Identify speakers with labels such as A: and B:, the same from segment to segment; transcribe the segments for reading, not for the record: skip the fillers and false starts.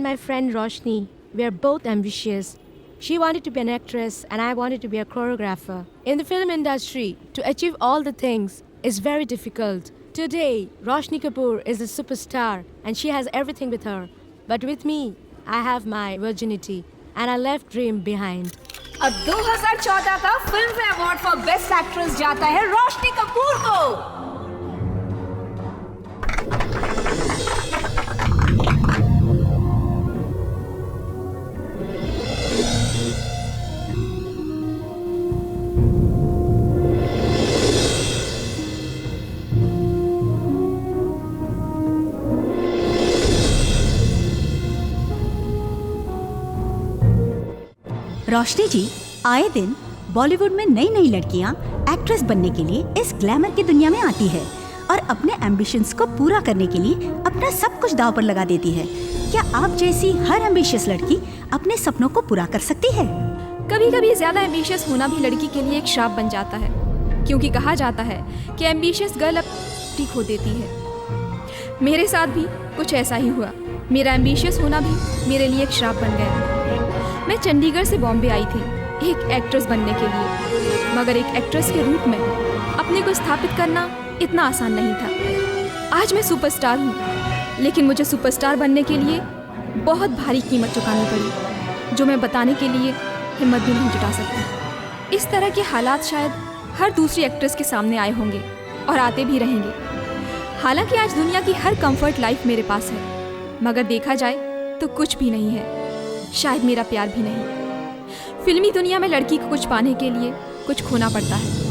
A: my friend Roshni, we are both ambitious. She wanted to be an actress and I wanted to be a choreographer. In the film industry, to achieve all the things is very difficult. Today, Roshni Kapoor is a superstar and she has everything with her. But with me, I have my virginity and I left dream behind.
B: अब 2014 का film fair award for best actress जाता है रोशनी कपूर को।
C: रोशनी जी, आए दिन बॉलीवुड में नई नई लड़कियां एक्ट्रेस बनने के लिए इस ग्लैमर की दुनिया में आती है और अपने एम्बिशंस को पूरा करने के लिए अपना सब कुछ दांव पर लगा देती है। क्या आप जैसी हर एम्बिशियस लड़की अपने सपनों को पूरा कर सकती है?
D: कभी कभी ज्यादा एम्बिशियस होना भी लड़की के लिए एक श्राप बन जाता है, क्योंकि कहा जाता है कि एम्बिशियस गर्ल अब ठीक हो देती है। मेरे साथ भी कुछ ऐसा ही हुआ। मेरा एम्बिशियस होना भी मेरे लिए एक श्राप बन गया। मैं चंडीगढ़ से बॉम्बे आई थी एक एक्ट्रेस बनने के लिए, मगर एक एक्ट्रेस के रूप में अपने को स्थापित करना इतना आसान नहीं था। आज मैं सुपरस्टार हूँ, लेकिन मुझे सुपरस्टार बनने के लिए बहुत भारी कीमत चुकानी पड़ी, जो मैं बताने के लिए हिम्मत भी नहीं जुटा सकती। इस तरह के हालात शायद हर दूसरी एक्ट्रेस के सामने आए होंगे और आते भी रहेंगे। हालांकि आज दुनिया की हर कंफर्ट लाइफ मेरे पास है, मगर देखा जाए तो कुछ भी नहीं है, शायद मेरा प्यार भी नहीं। फिल्मी दुनिया में लड़की को कुछ पाने के लिए कुछ खोना पड़ता है।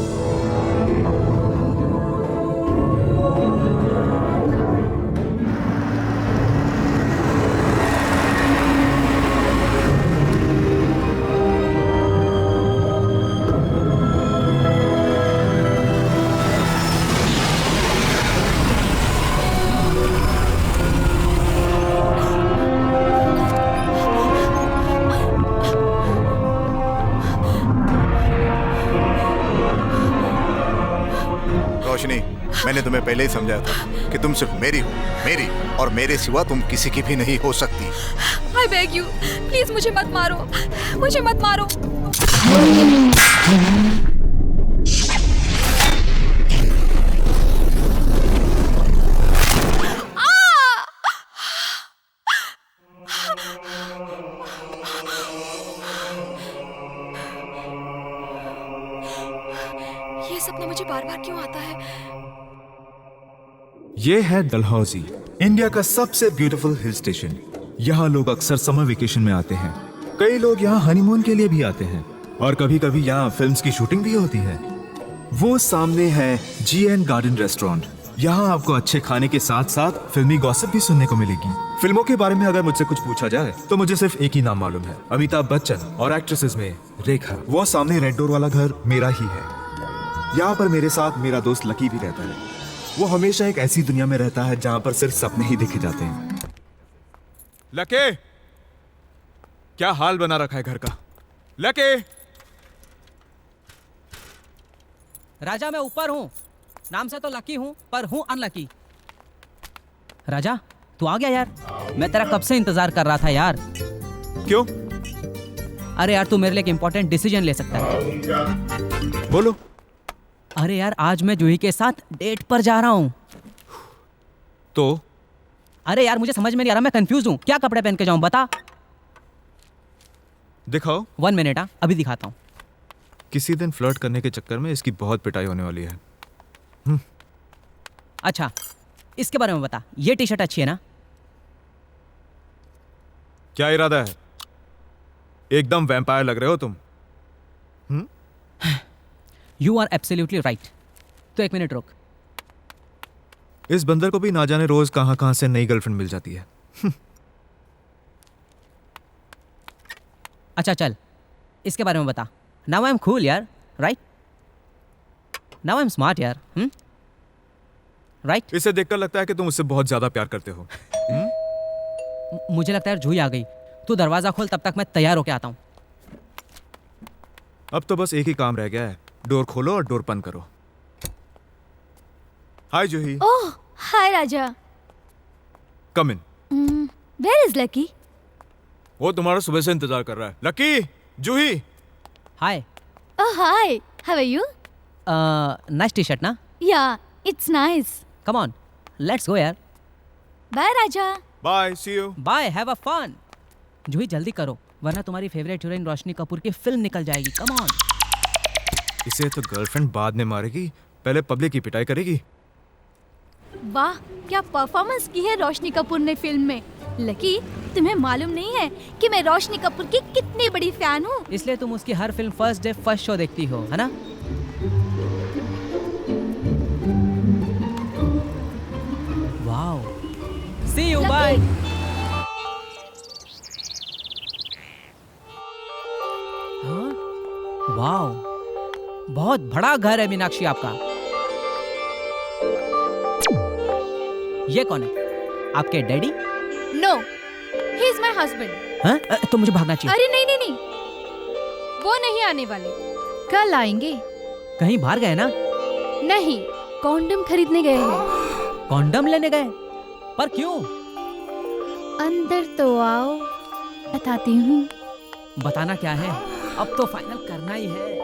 E: मैंने तुम्हें पहले ही समझाया था कि तुम सिर्फ मेरी हो, मेरी और मेरे सिवा तुम किसी की भी नहीं हो सकती।
D: I beg you, प्लीज मुझे मत मारो, मुझे मत मारो। ये सपना मुझे बार बार क्यों आता है?
F: ये है डलहौजी, इंडिया का सबसे ब्यूटीफुल हिल स्टेशन। यहाँ लोग अक्सर समर वेकेशन में आते हैं। कई लोग यहाँ हनीमून के लिए भी आते हैं और कभी कभी यहाँ फिल्म्स की शूटिंग भी होती है। वो सामने है GN गार्डन रेस्टोरेंट। यहाँ आपको अच्छे खाने के साथ साथ फिल्मी गॉसिप भी सुनने को मिलेगी। फिल्मों के बारे में अगर मुझसे कुछ पूछा जाए तो मुझे सिर्फ एक ही नाम मालूम है, अमिताभ बच्चन, और एक्ट्रेसेस में रेखा। वो सामने रेड डोर वाला घर मेरा ही है। यहाँ पर मेरे साथ मेरा दोस्त लकी भी रहता है। वो हमेशा एक ऐसी दुनिया में रहता है जहां पर सिर्फ सपने ही देखे जाते हैं। लके, क्या हाल बना रखा है घर का? लके!
G: राजा, मैं ऊपर हूं। नाम से तो लकी हूं, पर हूं अनलकी। राजा, तू आ गया यार। मैं तेरा कब से इंतजार कर रहा था यार।
F: क्यों?
G: अरे यार, तू मेरे लिए एक इंपॉर्टेंट डिसीजन ले सकता है।
F: बोलो।
G: अरे यार, आज मैं जूही के साथ डेट पर जा रहा हूँ।
F: तो?
G: अरे यार, मुझे समझ में नहीं आ रहा, मैं कंफ्यूज हूँ। क्या कपड़े पहन के जाऊँ, बता।
F: दिखाओ।
G: 1 मिनट, हाँ, अभी दिखाता हूँ।
F: किसी दिन फ्लर्ट करने के चक्कर में इसकी बहुत पिटाई होने वाली है।
G: अच्छा, इसके बारे में बता। ये टी शर्ट अच्छी है ना?
F: क्या इरादा है? एकदम वैम्पायर लग रहे हो तुम।
G: You are absolutely right. तो 1 मिनट रुक।
F: इस बंदर को भी ना जाने रोज कहां कहां से नई गर्लफ्रेंड मिल जाती है।
G: अच्छा चल, इसके बारे में बता। नाउ आई एम कूल यार, right? Now I am smart यार, राइट?
F: इसे देखकर लगता है कि तुम उससे बहुत ज्यादा प्यार करते हो।
G: मुझे लगता है यार जूही आ गई। तू दरवाजा खोल, तब तक मैं तैयार होके आता हूँ।
F: अब तो बस एक ही काम रह गया है, डोर खोलो और डोर बंद करो। हाय जूही।
A: Oh, hi Raja.
F: Come in.
A: Where is Lucky?
F: वो तुम्हारा सुबह से इंतजार कर रहा है। Lucky, Juhi.
G: Hi.
H: Oh, hi. How are you?
G: Nice T shirt ना?
H: Yeah, it's nice.
G: Come on, let's go यार।
H: Bye, Raja.
F: Bye, see you.
G: Bye, have a fun. Juhi जल्दी करो, वरना तुम्हारी फेवरेट हीरोइन रोशनी कपूर की फिल्म निकल जाएगी। Come on.
F: इसे तो गर्लफ्रेंड बाद में मारेगी, पहले पब्लिक की पिटाई करेगी।
H: वाह, क्या परफॉर्मेंस की है रोशनी कपूर ने फिल्म में। लकी, तुम्हें मालूम नहीं है कि मैं रोशनी कपूर की कितनी बड़ी फैन हूँ।
G: इसलिए तुम उसकी हर film first day first show देखती हो, है ना? Wow, see you, bye. हाँ? वाओ, बहुत बड़ा घर है मीनाक्षी आपका। ये कौन है? आपके daddy?
H: No, he is my husband.
G: हाँ? तो मुझे भागना चाहिए।
H: अरे नहीं नहीं नहीं, वो नहीं आने वाले, कल आएंगे।
G: कहीं बाहर गए ना?
H: नहीं, कॉन्डम खरीदने गए हैं।
G: कॉन्डम लेने गए? पर क्यों?
H: अंदर तो आओ, बताती हूँ।
G: बताना क्या है? अब तो फाइनल करना ही है।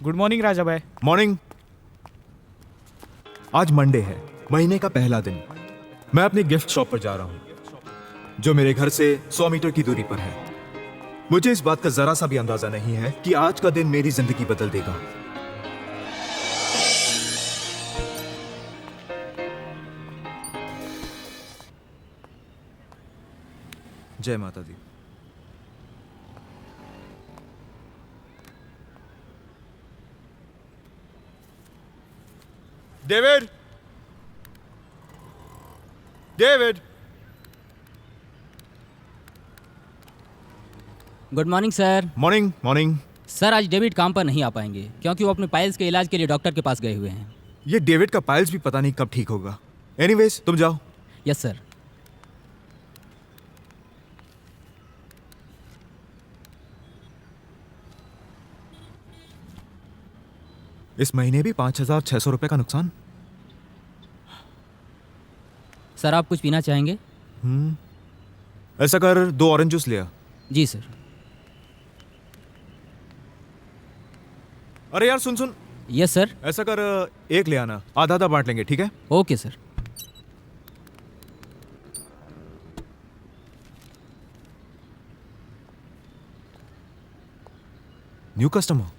I: गुड मॉर्निंग राजा भाई।
F: मॉर्निंग। आज मंडे है, महीने का पहला दिन। मैं अपनी गिफ्ट शॉप पर जा रहा हूं, जो मेरे घर से 100 मीटर की दूरी पर है। मुझे इस बात का जरा सा भी अंदाजा नहीं है कि आज का दिन मेरी जिंदगी बदल देगा। जय माता दी। David, David.
J: Good morning sir.
F: Morning morning.
J: Sir आज डेविड काम पर नहीं आ पाएंगे क्योंकि वो अपने पाइल्स के इलाज के लिए डॉक्टर के पास गए हुए हैं।
F: ये डेविड का पाइल्स भी पता नहीं कब ठीक होगा। एनीवेज, तुम जाओ।
J: Yes sir.
F: इस महीने भी 5,600 रुपए का नुकसान।
J: सर आप कुछ पीना चाहेंगे?
F: ऐसा कर, 2 ऑरेंज जूस ले आ।
J: जी सर।
F: अरे यार सुन सुन।
J: Yes sir.
F: ऐसा कर, 1 ले आना, आधा आधा बांट लेंगे, ठीक है?
J: Okay sir.
F: New customer.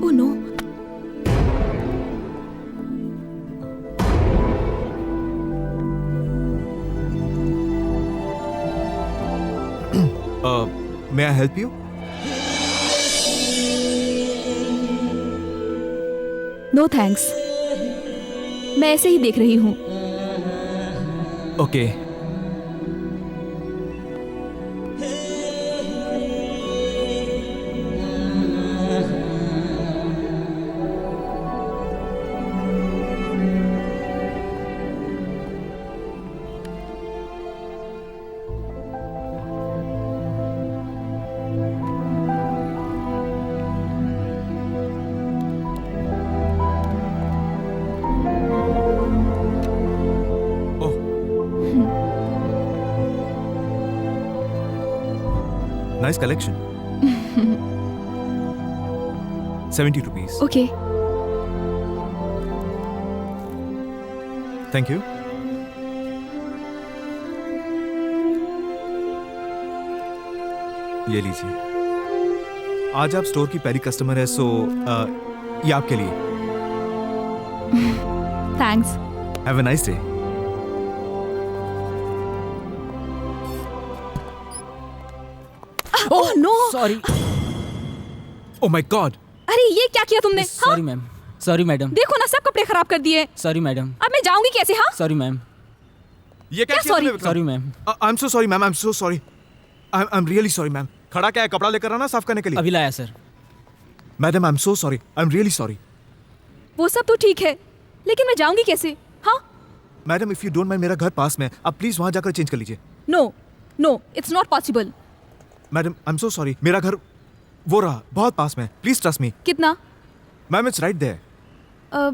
H: Oh no.
F: May I help you?
D: No thanks, मैं ऐसे ही देख रही हूँ।
F: Okay. Nice collection. 70 rupees.
D: Okay
F: Thank you. ये लीजिए. आज आप स्टोर की पहली कस्टमर है, सो ये आपके लिए.
D: Thanks.
F: Have a nice day.
D: Oh no.
J: Sorry
F: oh my god.
D: अरे ये क्या किया तुमने?
J: Sorry ma'am. Sorry madam.
D: देखो ना, सब कपड़े खराब कर दिए.
J: Sorry madam.
D: अब मैं जाऊंगी कैसे? हाँ,
J: सॉरी मैम.
F: ये क्या
D: क्या sorry?
J: Sorry ma'am.
F: I am so sorry ma'am. I am so sorry. I am really sorry ma'am. खड़ा क्या है? कपड़ा लेकर आना साफ करने के लिए.
J: अभी लाया sir.
F: Madam I am so sorry. I am really sorry.
D: वो सब तो ठीक है, लेकिन मैं जाऊंगी कैसे? हाँ.
F: Madam if you don't mind, मेरा घर पास में है, आप प्लीज वहां जाकर चेंज कर लीजिए.
D: No no, it's not possible.
F: Madam I am so sorry. मेरा घर वो रहा बहुत पास में. Please trust me.
D: कितना?
F: Ma'am it's right there.
D: Uh,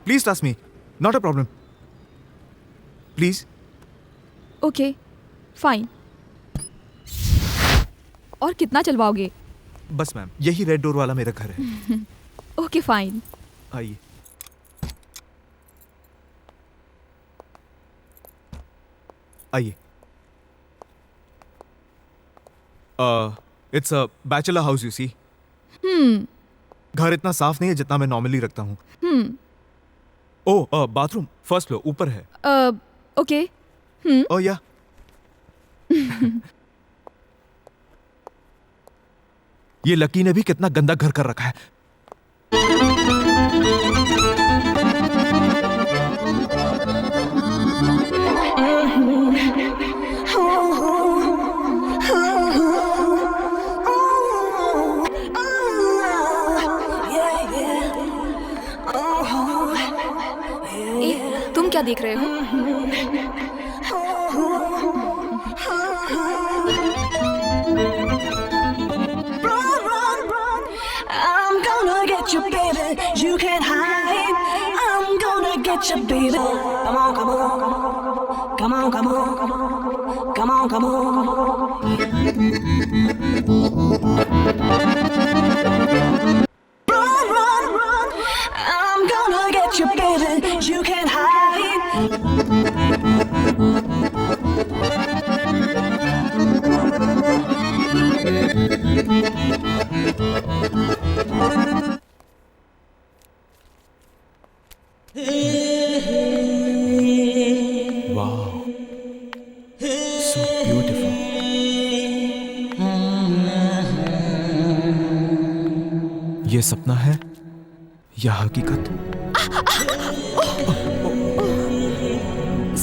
F: please trust me. Not a problem. Please.
D: Okay fine. और कितना चलवाओगे?
F: बस मैम, यही रेड डोर वाला मेरा घर है.
D: Okay fine.
F: आइए. आइए. It's a bachelor house you see. घर इतना साफ नहीं है जितना मैं नॉर्मली रखता हूँ. ओह बाथरूम फर्स्ट फ्लोर ऊपर है.
D: ओके.
F: ओह या. ये लकी ने भी कितना गंदा घर कर रखा है.
D: तुम क्या देख रहे हो?
K: I'm gonna get you, baby. You can't hide. I'm gonna get you, baby. Come on, come on, come on, come on, come on, come on. Run, run, run. I'm gonna get you, baby. You can't hide.
F: Wow. So beautiful. ये सपना है या हकीकत?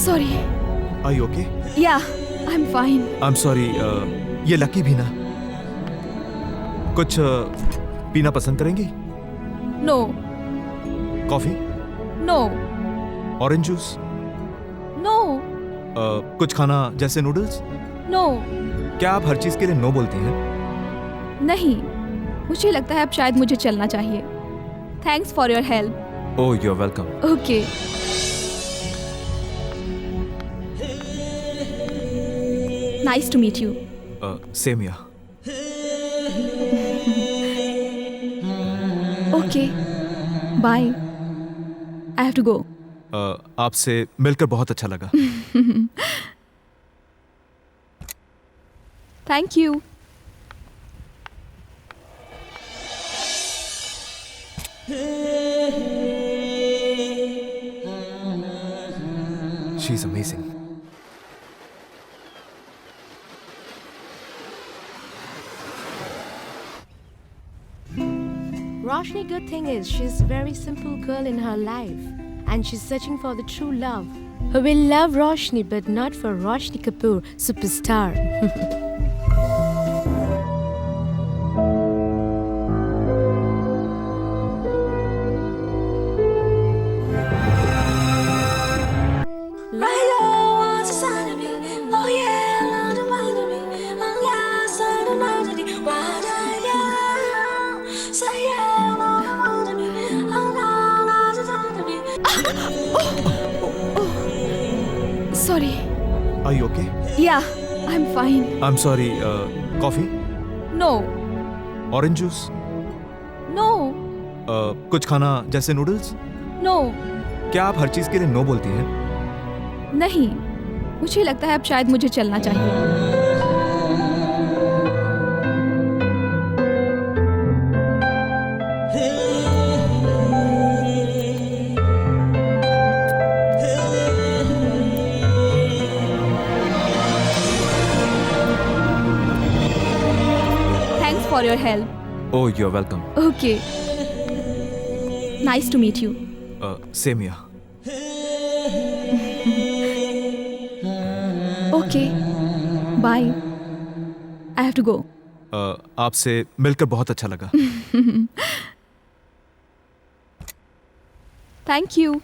D: Sorry.
F: Are you okay?
D: Yeah I am fine.
F: I'm sorry. ये Lucky भी ना. कुछ पीना पसंद करेंगी?
D: No
F: coffee?
D: No
F: orange juice?
D: No
F: कुछ खाना जैसे नूडल्स?
D: नो.
F: क्या आप हर चीज के लिए नो बोलती हैं?
D: नहीं, मुझे लगता है अब शायद मुझे चलना चाहिए. Thanks for your help.
F: Oh, you're welcome.
D: Okay. Nice to meet you.
F: Same here.
D: Okay bye. I have to go.
F: आपसे मिलकर बहुत अच्छा लगा.
D: Thank you.
F: She's amazing.
A: Roshni, good thing is she's a very simple girl in her life and she's searching for the true love who will love Roshni but not for Roshni Kapoor, superstar.
D: Sorry.
F: Are you okay?
D: Yeah I am fine.
F: I am sorry. Coffee,
D: no
F: orange juice,
D: no
F: कुछ खाना जैसे noodles?
D: No.
F: क्या आप हर चीज के लिए no बोलती हैं?
D: नहीं, मुझे लगता है अब शायद मुझे चलना चाहिए. Thanks for your help.
F: Oh, you're welcome.
D: Okay. Nice to meet you.
F: Same here.
D: Okay. Bye. I have to go.
F: आपसे मिलकर बहुत अच्छा लगा.
D: Thank you.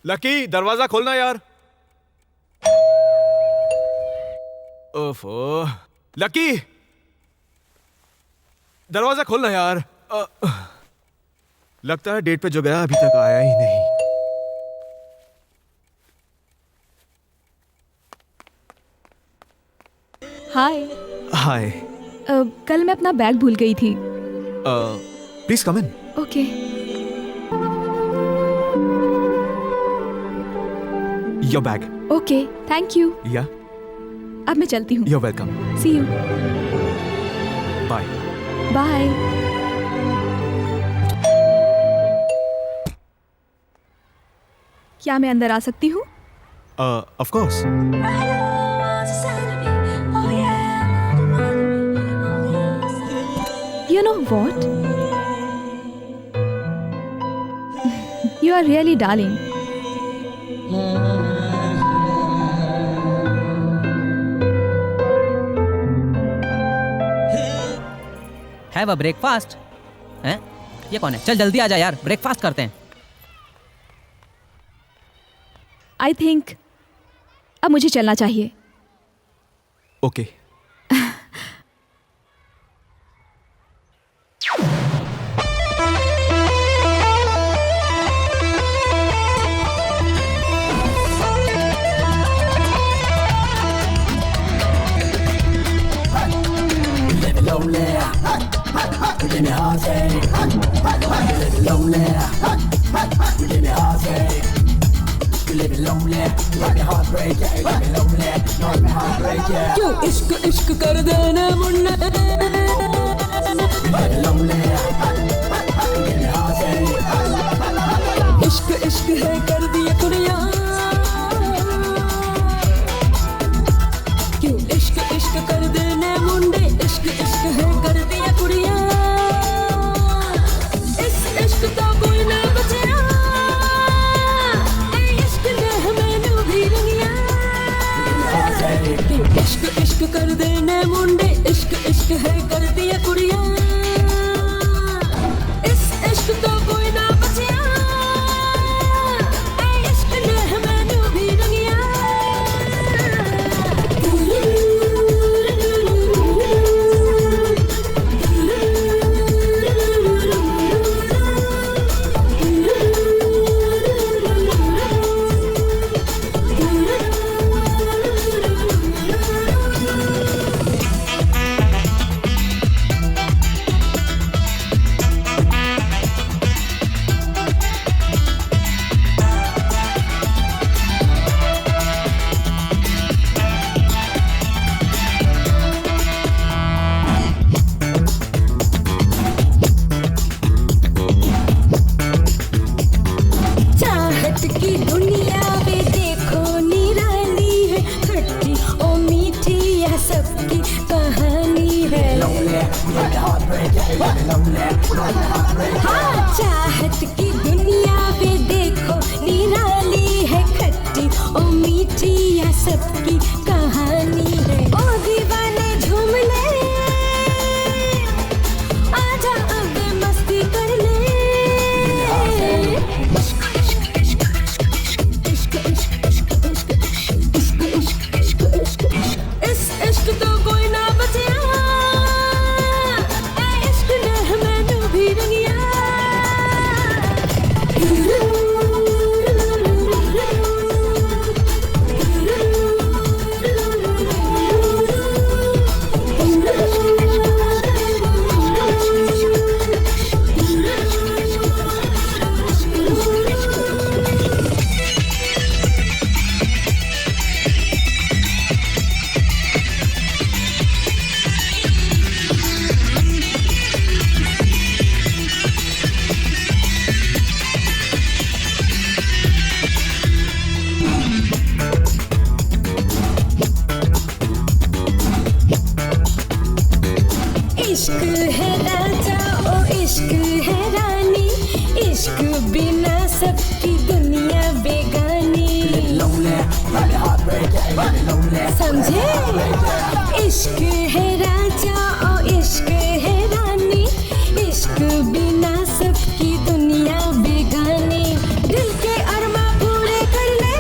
F: लकी, दरवाजा खोलना यार. ओफो. लकी, दरवाजा खोलना यार. लगता है डेट पे जो गया अभी तक आया ही नहीं.
D: हाय.
F: हाय.
D: कल मैं अपना बैग भूल गई थी.
F: Please come in.
D: Okay.
F: Your bag.
D: Okay, thank you.
F: या.
D: अब मैं चलती हूँ.
F: You're welcome.
D: See you.
F: Bye.
D: Bye. क्या मैं अंदर आ सकती हूँ?
F: Of course.
D: You know what? You are really darling.
G: Have a breakfast. हैं? ये कौन है? चल जल्दी आ जा यार, ब्रेकफास्ट करते हैं.
D: I think अब मुझे चलना चाहिए.
F: Okay.
K: क्यों इश्क इश्क कर देना मुन्ने. इश्क इश्क है कर दिया कुड़िया. क्यों इश्क इश्क कर देने मुंडे. इश्क इश्क है कर दिया कुड़िया. इस इश्क तो कोई ना बचया. इश्क ने हमें नू भी रंगिया. इश्क इश्क कर देने मुंडे. इश्क इश्क है कर दिया कुड़िया. इस इश्क तो कोई ना बचया. इश्क ने हमें नू भी रंगिया. चाहत की दुनिया पे देखो निराली है खट्टी ओ मीठी या सबकी कहानी है ओ दीवाने झूम ले आजा अब मस्ती कर ले इश्क इश्क इश्क इश्क इश्क इश्क इश्क इश्क समझे? इश्क है राजा और इश्क है रानी, इश्क बिना सबकी दुनिया बेगानी। दिल के अरमा पूरे कर ले,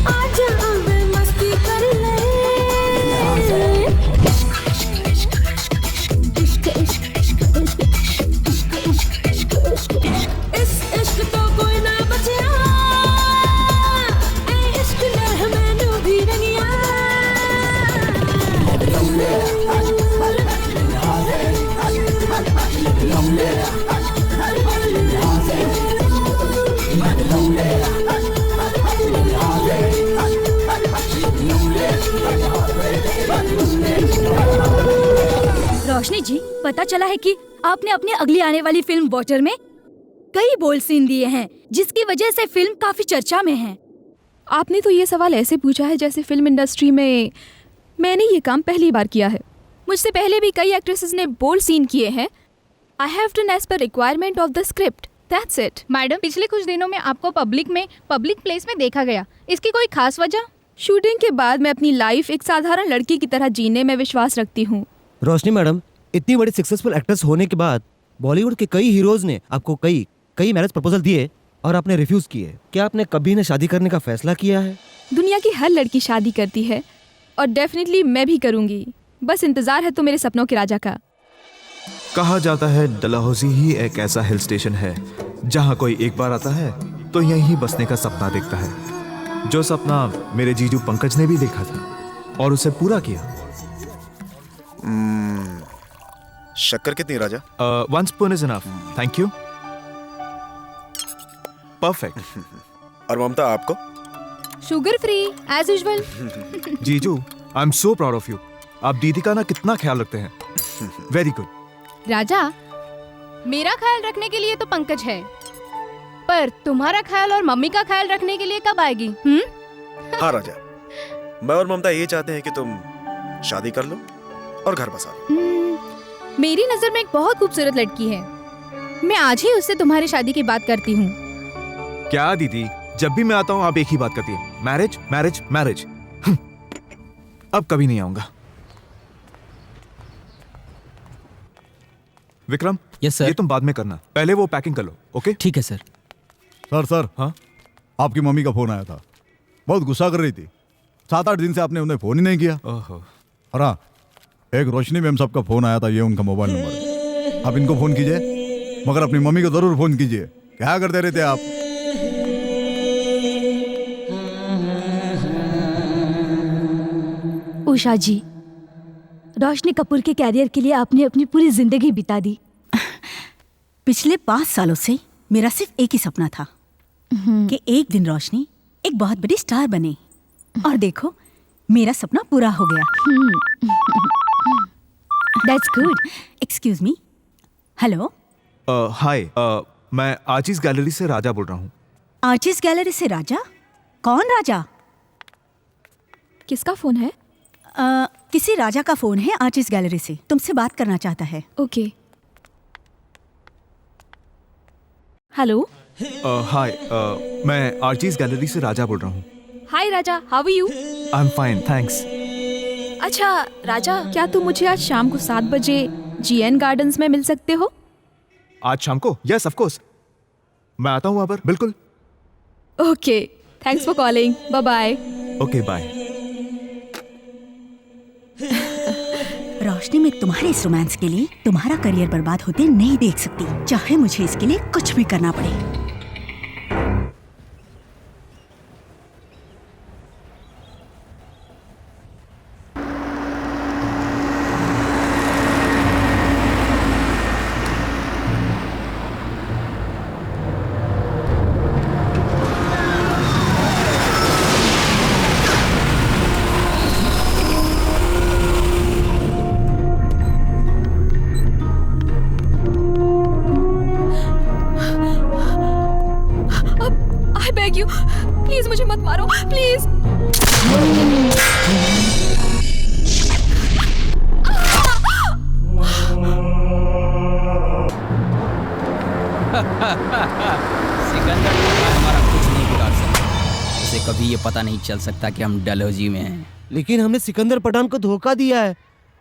K: आजा अब मस्ती कर ले। इस इश्क तो कोई ना बचिया, ऐ इश्क ने हमें डूबी रंगिया।
H: रोशनी जी, पता चला है कि आपने अपनी अगली आने वाली फिल्म वाटर में कई बोल्ड सीन दिए हैं, जिसकी वजह से फिल्म काफी चर्चा में है।
D: आपने तो ये सवाल ऐसे पूछा है जैसे फिल्म इंडस्ट्री में मैंने ये काम पहली बार किया है। मुझसे पहले भी कई एक्ट्रेसेस ने बोल्ड सीन किए हैं। I have done as per requirement of the script, that's it.
L: Madam, पिछले कुछ दिनों में आपको पब्लिक प्लेस में देखा गया, इसकी कोई खास वजह?
D: शूटिंग के बाद मैं अपनी लाइफ एक साधारण लड़की की तरह जीने में विश्वास रखती हूँ।
M: रोशनी मैडम, इतनी बड़ी सक्सेसफुल एक्ट्रेस होने के बाद बॉलीवुड के कई हीरोज ने आपको कई मैरिज प्रपोजल दिए और आपने रिफ्यूज किए। क्या आपने कभी न शादी करने का फैसला किया है?
D: दुनिया की हर लड़की शादी करती है और डेफिनेटली मैं भी करूँगी। बस इंतजार है तो मेरे सपनों के राजा का।
F: कहा जाता है डलहौजी ही एक ऐसा हिल स्टेशन है जहाँ कोई एक बार आता है तो यहीं बसने का सपना देखता है, जो सपना मेरे जीजू पंकज ने भी देखा था और उसे पूरा किया।
E: शक्कर कितनी Raja?
F: 1 spoon is enough, thank you. Perfect.
E: और ममता आपको?
H: Sugar free as usual.
F: जीजू, I am so proud of you. आप दीदी का ना कितना ख्याल रखते हैं। Very good.
L: राजा, मेरा ख्याल रखने के लिए तो पंकज है, पर तुम्हारा ख्याल और मम्मी का ख्याल रखने के लिए कब आएगी?
E: हाँ राजा, मैं और ममता ये चाहते हैं कि तुम शादी कर लो और घर बसा लो।
L: मेरी नजर में एक बहुत खूबसूरत लड़की है, मैं आज ही उससे तुम्हारी शादी की बात करती हूँ।
F: क्या दीदी, जब भी मैं आता हूँ आप एक ही बात करती है, मैरिज मैरिज मैरिज। अब कभी नहीं आऊंगा। Vikram,
J: yes sir.
F: ये तुम बाद में करना, पहले वो पैकिंग कर लो। ओके
J: ठीक है सर।
N: सर
F: हाँ,
N: आपकी मम्मी का फोन आया था, बहुत गुस्सा कर रही थी। 7-8 दिन से आपने उन्हें फोन ही नहीं किया।
F: ओहो।
N: और हाँ, एक रोशनी मैम साहब का फोन आया था, ये उनका मोबाइल नंबर है। आप इनको फोन कीजिए, मगर अपनी मम्मी को जरूर फोन कीजिए। क्या करते रहते आप?
H: उषा जी, रोशनी कपूर के कैरियर के लिए आपने अपनी पूरी जिंदगी बिता दी।
C: पिछले 5 सालों से मेरा सिर्फ एक ही सपना था कि एक दिन रोशनी एक बहुत बड़ी स्टार बने, और देखो मेरा सपना पूरा हो गया। That's good. Excuse me. Hello.
F: Hi, मैं आर्चिस गैलरी से राजा बोल रहा हूँ।
C: आर्चिस गैलरी से राजा? कौन राजा?
D: किसका फोन है?
C: किसी राजा का फोन है आर्चिस गैलरी से, तुमसे बात करना चाहता है।
D: ओके। हेलो।
F: हाय, मैं आर्चिस गैलरी से राजा बोल रहा हूँ।
D: Hi Raja, how are you?
F: I am fine, thanks.
D: अच्छा राजा, क्या तुम मुझे आज शाम को 7 बजे GN गार्डन्स में मिल सकते हो?
F: आज शाम को? यस ऑफ कोर्स, मैं आता हूँ वहाँ पर, बिल्कुल।
D: Okay, thanks for calling, bye bye.
F: Okay bye.
C: Roshni, मैं तुम्हारे इस रोमांस के लिए तुम्हारा करियर बर्बाद होते नहीं देख सकती, चाहे मुझे इसके लिए कुछ भी करना पड़े।
D: प्लीज मुझे मत मारो, प्लीज।
J: सिकंदर हमारा कुछ नहीं बिगाड़ सकता। उसे कभी ये पता नहीं चल सकता कि हम डलहौजी में हैं।
M: लेकिन हमने सिकंदर पठान को धोखा दिया है,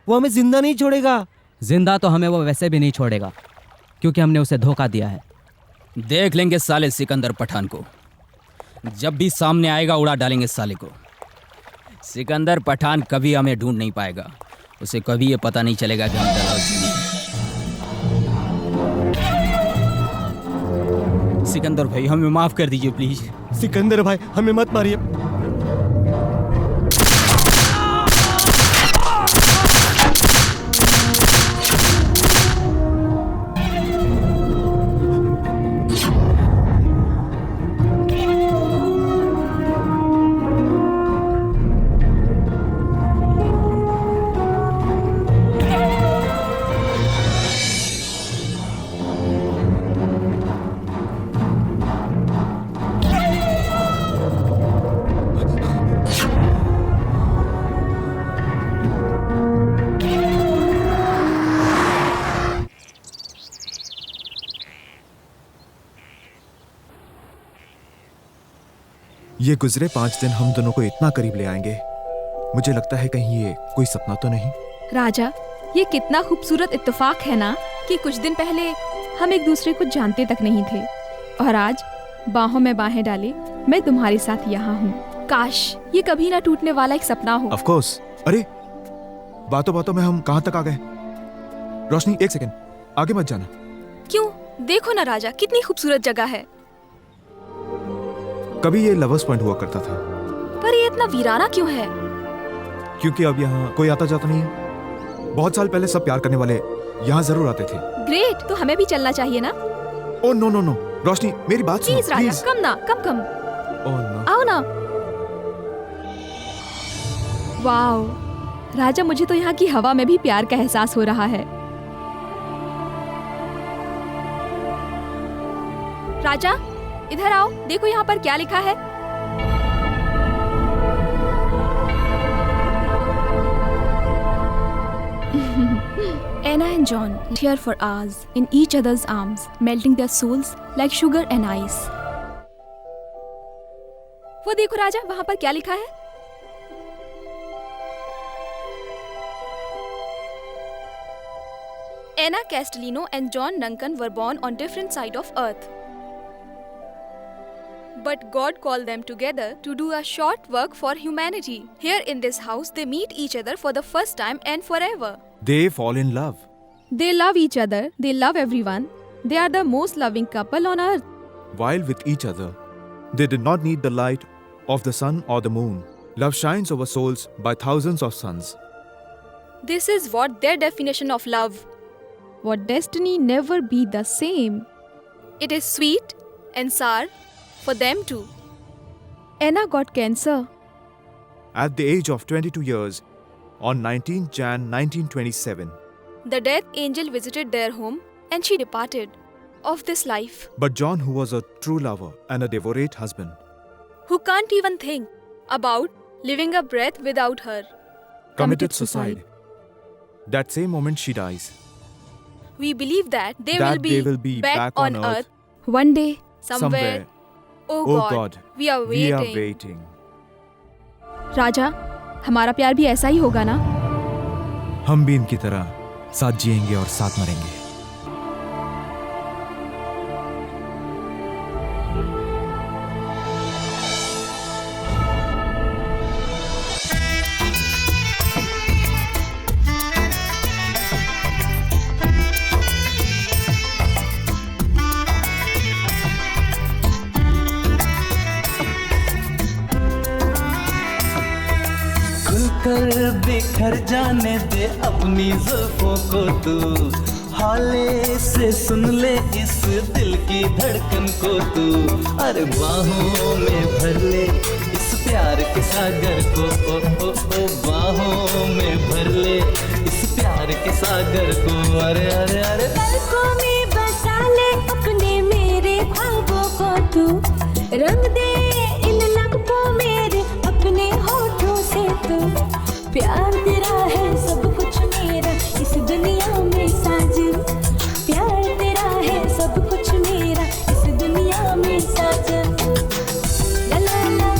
M: वो हमें जिंदा नहीं छोड़ेगा।
G: जिंदा तो हमें वो वैसे भी नहीं छोड़ेगा, क्योंकि हमने उसे धोखा दिया है।
J: देख लेंगे साले सिकंदर पठान को, जब भी सामने आएगा उड़ा डालेंगे साले को। सिकंदर पठान कभी हमें ढूंढ नहीं पाएगा, उसे कभी ये पता नहीं चलेगा कि हम डलहौजी में हैं। सिकंदर भाई हमें माफ कर दीजिए प्लीज।
M: सिकंदर भाई हमें मत मारिए।
F: ये गुजरे 5 दिन हम दोनों को इतना करीब ले आएंगे, मुझे लगता है कहीं ये कोई सपना तो नहीं।
D: राजा, ये कितना खूबसूरत इत्तेफाक है ना कि कुछ दिन पहले हम एक दूसरे को जानते तक नहीं थे और आज बाहों में बाहें डाले मैं तुम्हारे साथ यहाँ हूँ। काश ये कभी ना टूटने वाला एक सपना हो।
F: Of course. अरे बातों बातों में हम कहाँ तक आ गए? रोशनी 1 सेकंड आगे मत जाना।
D: क्यों? देखो ना राजा, कितनी खूबसूरत जगह है।
F: कभी ये लवर्स पॉइंट हुआ करता था,
D: पर ये इतना वीराना क्यों है?
F: क्योंकि अब यहाँ कोई आता जाता नहीं है। बहुत साल पहले सब प्यार करने वाले यहाँ जरूर आते थे।
D: ग्रेट, तो हमें भी चलना चाहिए ना?
F: ओह नो नो नो, रोशनी मेरी बात सुनो
D: प्लीज राजा, कम ना, कम।
F: Oh no.
D: आओ ना। वाओ राजा, मुझे तो यहाँ की हवा में भी प्यार का एहसास हो रहा है। राजा इधर आओ, देखो यहाँ पर क्या लिखा है। Anna and John here for hours in each other's arms, melting their souls like sugar and ice. वो देखो राजा, वहाँ पर क्या लिखा है? Anna Castellino and John Duncan were born on different sides of Earth. But God called them together to do a short work for humanity. Here in this house, they meet each other for the first time and forever.
F: They fall in love.
D: They love each other. They love everyone. They are the most loving couple on earth.
F: While with each other, they did not need the light of the sun or the moon. Love shines over souls by thousands of suns.
D: This is what their definition of love. What destiny never be the same. It is sweet and sour for them too. Anna got cancer.
F: At the age of 22 years, on 19 Jan 1927.
D: The death angel visited their home and she departed of this life.
F: But John, who was a true lover and a devout husband,
D: who can't even think about living a breath without her,
F: committed suicide. That same moment she dies.
D: We believe that they will be back on earth one day, somewhere. Oh God, we are waiting. राजा, हमारा प्यार भी ऐसा ही होगा ना?
F: हम भी इनकी तरह साथ जिएंगे और साथ मरेंगे।
O: खुलकर बिखर जाने दे अपनी जुल्फों को तू, हाले से सुन ले इस दिल की धड़कन को तू। अरे बाहों में भर ले इस प्यार के सागर को, ओ बाहों में भर ले इस प्यार के सागर को। अरे अरे अरे
P: पलकों में बसा ले अपने मेरे ख्वाबों को तू, रंग दे इन लम्हों मेरे अपने होठों से तू। प्यार तेरा है सब कुछ मेरा इस दुनिया में साजन, प्यार तेरा है सब कुछ मेरा इस दुनिया में साजन। ला ला ला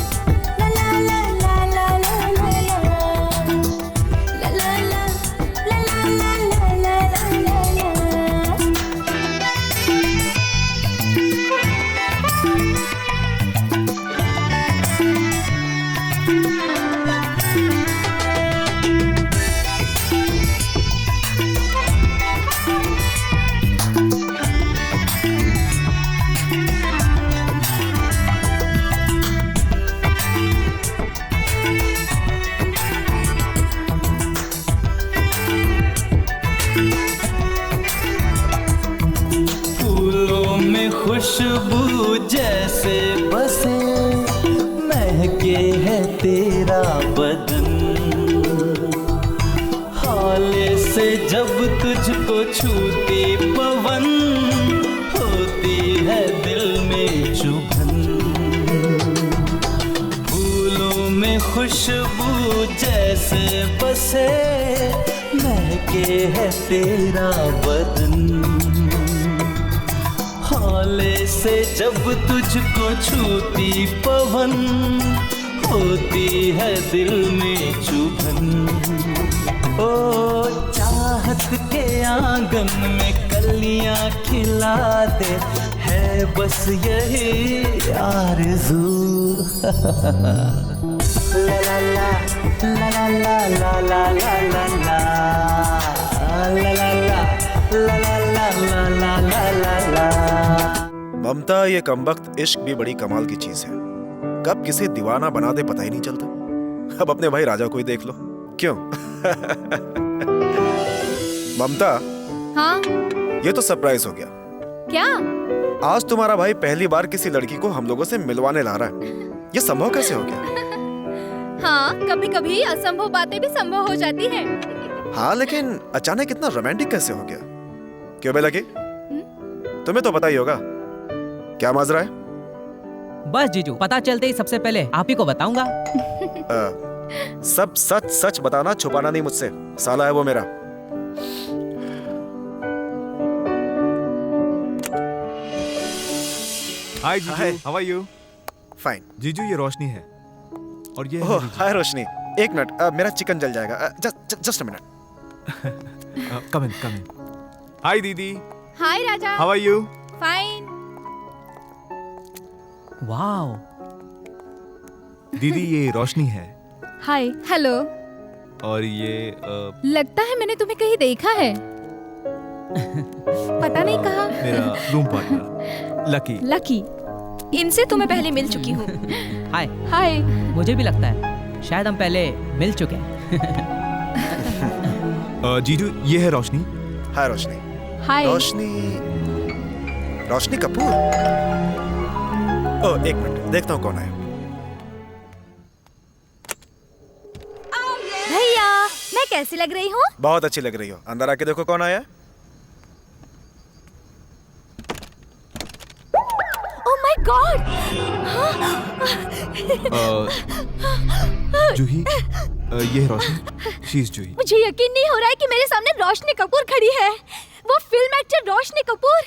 O: खुशबू जैसे बसे, महके है तेरा बदन। हाले से जब तुझको छूती पवन, होती है दिल में चुभन। फूलों में खुशबू जैसे बसे, महके है तेरा बदन। हाले से जब तुझको छूती पवन, होती है दिल में चुभन। ओ चाहत के आंगन में कलियां खिला दे, है बस यही आरज़ू। ला ला ला ला ला ला ला ला ला ला ला ला ला ला ला ला।
Q: ममता, ये कमबख्त इश्क भी बड़ी कमाल की चीज है। कब किसे दीवाना बना दे पता ही नहीं चलता। अब अपने भाई राजा को ही देख लो, क्यों? ममता,
L: हाँ
Q: ये तो सरप्राइज हो गया।
L: क्या?
Q: आज तुम्हारा भाई पहली बार किसी लड़की को हम लोगों से मिलवाने ला रहा है। ये संभव कैसे हो गया?
L: हाँ, कभी कभी असंभव बातें भी संभव हो जाती हैं।
Q: हाँ, लेकिन अचानक इतना रोमांटिक कैसे हो गया? क्यों बे लकी? तुम्हें तो पता ही होगा। क्या माजरा है?
G: बस जीजू, पता चलते ही सबसे पहले आप ही को बताऊंगा।
Q: सब सच सच बताना, छुपाना नहीं मुझसे। साला है वो मेरा।
F: हाय जीजू, हाउ आर यू?
Q: फाइन।
F: जीजू, ये रोशनी है और ये
Q: ओह, हाय रोशनी। एक मिनट, मेरा चिकन जल जाएगा। Just a minute.
F: Come in. Hi दीदी।
L: Hi Raja.
F: How are you?
L: Fine.
G: Wow.
F: दीदी, ये रोशनी है
L: हाय। हेलो।
F: और ये
L: लगता है मैंने तुम्हें कहीं देखा है। पता नहीं कहा।
F: मेरा रूम पार्टनर लकी।
L: लकी।
D: इनसे तो मैं पहले मिल चुकी हूँ।
G: हाय।
L: हाय।
G: मुझे भी लगता है शायद हम पहले मिल चुके हैं।
F: जीजू, ये है रोशनी।
Q: हाय रोशनी।
L: हाय।
Q: रोशनी कपूर। ओह, एक मिनट, देखता हूँ कौन है।
H: भैया, मैं कैसी लग रही हूँ?
Q: बहुत अच्छी लग रही हो। अंदर आके देखो कौन आया।
H: ओह माय गॉड!
F: जूही, ये है रोशनी। शी इज जूही।
H: मुझे यकीन नहीं हो रहा है कि मेरे सामने रोशनी कपूर खड़ी है। वो film actor Roshni Kapoor.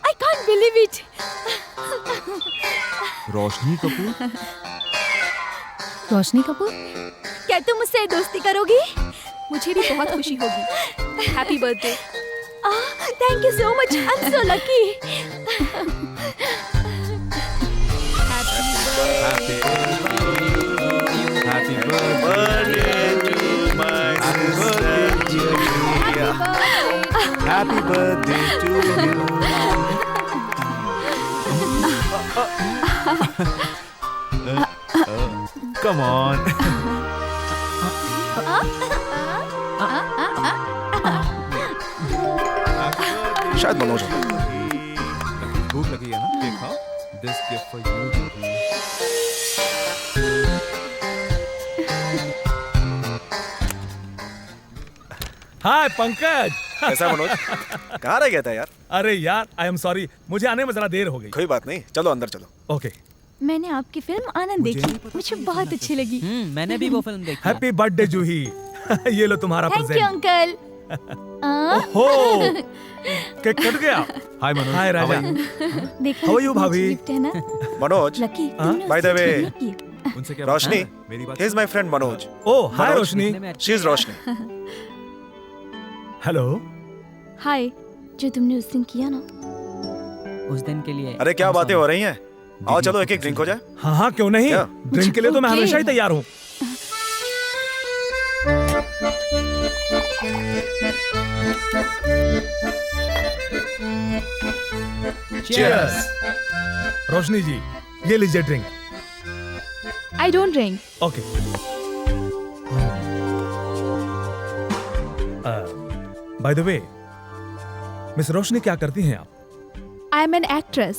H: I can't believe it.
F: Roshni Kapoor?
H: Roshni Kapoor, क्या तुम मुझसे दोस्ती करोगी?
D: मुझे भी बहुत खुशी होगी। Happy birthday.
H: Thank you so much. I am so lucky.
F: Happy birthday to my sister. Happy birthday to you. Come on.
Q: शायद मनोज हो।
F: भूख लगी है ना? केक खाओ। This gift for you.
R: हाय पंकज।
Q: कैसा मनोज? कहाँ रह गया था यार?
R: अरे यार, आई एम सॉरी, मुझे आने में जरा देर हो गई।
Q: कोई बात नहीं, चलो अंदर चलो।
R: ओके।
C: मैंने आपकी फिल्म आनंद देखी, मुझे बहुत अच्छी लगी।
G: मैंने भी वो फिल्म देखी।
R: Happy birthday Juhi. ये लो तुम्हारा
C: थैंक यू
R: प्रेजेंट।
C: अंकल।
R: ओहो, केक कट गया।
Q: हाय मनोज।
R: हाय राजा।
C: देखा
R: हाउ आर यू भाभी?
C: गिफ्ट है ना?
Q: Manoj,
C: Lucky,
Q: by the way,
F: उनसे क्या
Q: रोशनी,
F: मेरी बात
Q: ही is my friend Manoj.
R: Oh, hi Roshni.
Q: She is Roshni.
R: Hello.
C: Hi. जो तुमने उस दिन किया ना,
G: उस दिन के लिए।
Q: अरे क्या बातें हो रही हैं? आओ चलो एक एक ड्रिंक हो जाए।
R: हाँ हाँ, क्यों नहीं? ड्रिंक के लिए तो मैं हमेशा ही तैयार हूँ।
G: Cheers.
R: रोशनी जी, ये लीजिए drink.
L: I don't drink.
R: Okay. By the way, miss Roshni, क्या करती हैं आप?
L: I am an actress.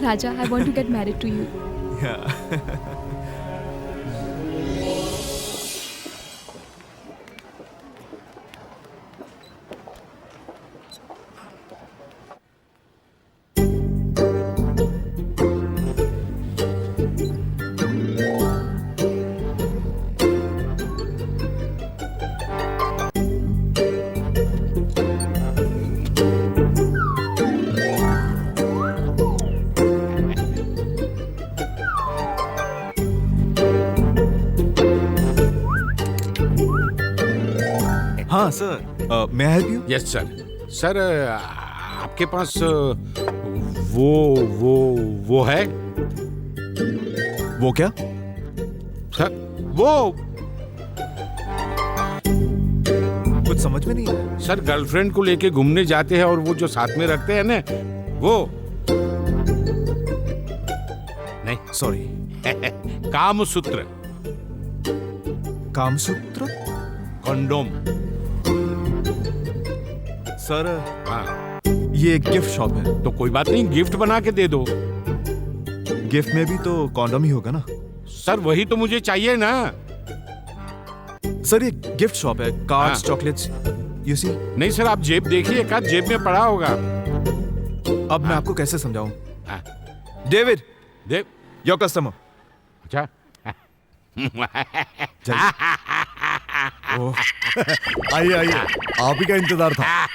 D: Raja, I want to get married to you.
F: हाँ सर, मैं help you?
S: Yes sir. Sir आपके पास वो है?
F: वो क्या?
S: सर वो
F: कुछ कुछ समझ में नहीं आया।
S: सर गर्लफ्रेंड को लेके घूमने जाते हैं और वो जो साथ में रखते हैं ना, वो नहीं,
F: sorry,
S: Kamasutra.
F: Kamasutra?
S: Condom.
F: Sir
S: हाँ,
F: ये एक गिफ्ट शॉप है।
S: तो कोई बात नहीं, गिफ्ट बना के दे दो।
F: गिफ्ट में भी तो कॉन्डम ही होगा ना?
S: सर वही तो मुझे चाहिए ना।
F: सर ये गिफ्ट शॉप है, कार्ड्स,
S: हाँ।
F: Chocolates, you see.
S: नहीं सर, आप जेब देखिए, एक आध जेब में पड़ा होगा।
F: अब मैं आपको कैसे समझाऊं?
S: हाँ।
F: David,
S: Dev,
F: your customer.
S: अच्छा।
F: ओह,
N: आइए आइए, आप ही का इंतजार था।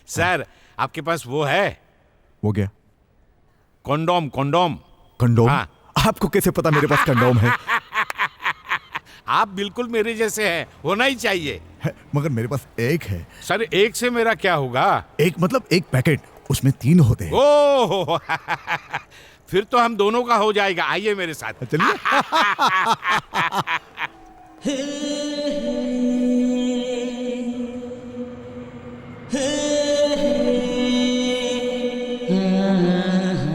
S: सर आपके पास वो है?
N: वो क्या?
S: कंडोम। कंडोम।
N: कंडोम?
S: हाँ।
N: आपको कैसे पता मेरे पास कंडोम है?
S: आप बिल्कुल मेरे जैसे हैं, होना ही चाहिए।
N: मगर मेरे पास एक है।
S: सर एक से मेरा क्या होगा?
N: एक मतलब एक पैकेट, उसमें 3 होते हैं।
S: ओह फिर तो हम दोनों का हो जाएगा। आइए मेरे साथ।
N: चलिए।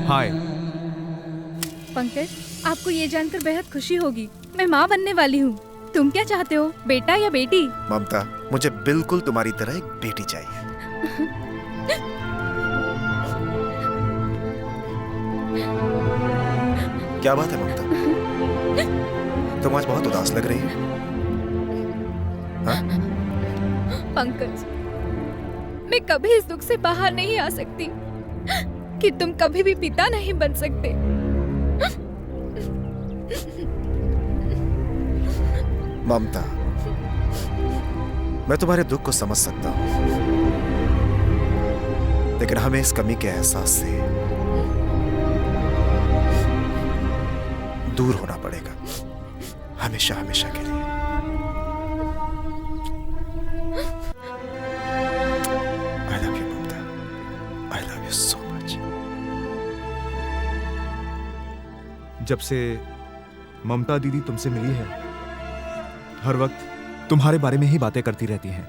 F: हाय।
L: पंकज, आपको ये जानकर बेहद खुशी होगी, मैं माँ बनने वाली हूँ। तुम क्या चाहते हो, बेटा या बेटी?
Q: ममता, मुझे बिल्कुल तुम्हारी तरह एक बेटी चाहिए। क्या बात है ममता, तुम आज बहुत उदास लग रही हो। हाँ?
L: पंकज, मैं कभी इस दुख से बाहर नहीं आ सकती कि तुम कभी भी पिता नहीं बन सकते।
Q: ममता, मैं तुम्हारे दुख को समझ सकता हूं, लेकिन हमें इस कमी के एहसास से दूर होना पड़ेगा, हमेशा हमेशा के लिए। I love you, Mamata. I love you so much।
F: जब से ममता दीदी तुमसे मिली है, हर वक्त तुम्हारे बारे में ही बातें करती रहती हैं।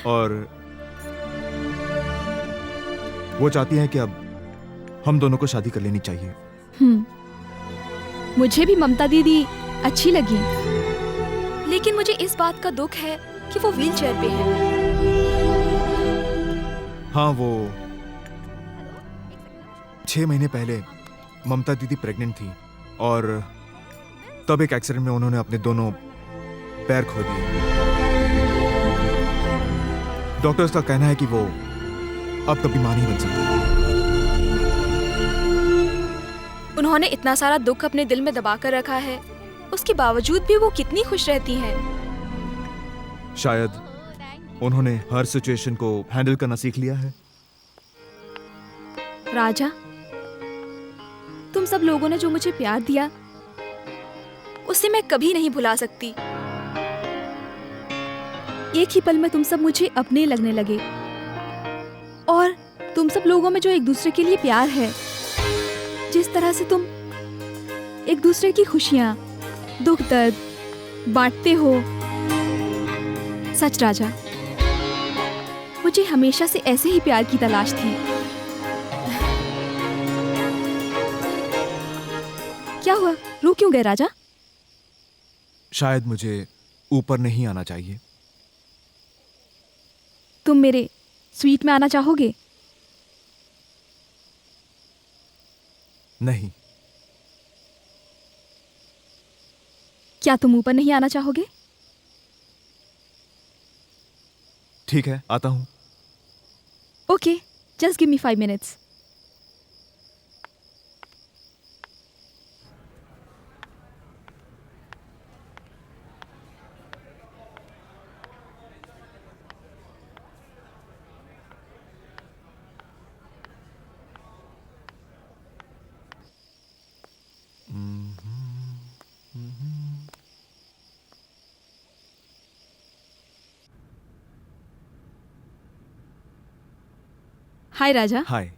F: और वो चाहती हैं कि अब हम दोनों को शादी कर लेनी चाहिए।
D: मुझे भी ममता दीदी अच्छी लगी, लेकिन मुझे इस बात का दुख है कि वो व्हीलचेयर पे है।
F: हाँ, वो 6 महीने पहले ममता दीदी प्रेग्नेंट थी और तब एक एक्सीडेंट में उन्होंने अपने दोनों पैर खो दिए। डॉक्टर्स का कहना है कि वो अब कभी मां नहीं बन सकती।
D: उन्होंने इतना सारा दुख अपने दिल में दबा कर रखा है, उसके बावजूद भी वो कितनी खुश रहती हैं।
F: शायद उन्होंने हर सिचुएशन को हैंडल करना सीख लिया है।
D: राजा, तुम सब लोगों ने जो मुझे प्यार दिया, उसे मैं कभी नहीं भुला सकती। एक ही पल में तुम सब मुझे अपने लगने लगे, और तुम सब लोगों में जो एक दूसरे के लिए प्यार है, जिस तरह से तुम एक दूसरे की खुशियां, दुख दर्द बांटते हो, सच राजा, मुझे हमेशा से ऐसे ही प्यार की तलाश थी। क्या हुआ, रो क्यों गए राजा?
F: शायद मुझे ऊपर नहीं आना चाहिए।
D: तुम मेरे स्वीट में आना चाहोगे?
F: नहीं।
D: क्या तुम ऊपर नहीं आना चाहोगे?
F: ठीक है, आता हूं।
D: Okay, just give me 5 minutes। हाय राजा।
F: हाय।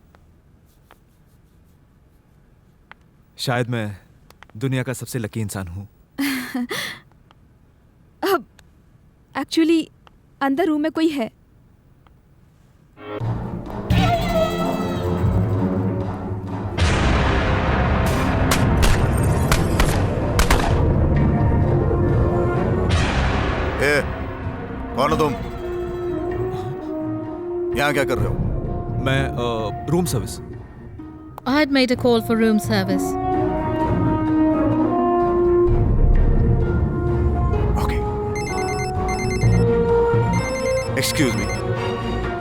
F: शायद मैं दुनिया का सबसे लकी इंसान हूं।
D: एक्चुअली अंदर रूम में कोई है।
E: ए, कौन हो तुम? यहाँ क्या कर रहे हो?
F: मैं room service.
T: I had made a call for room service.
E: Excuse me.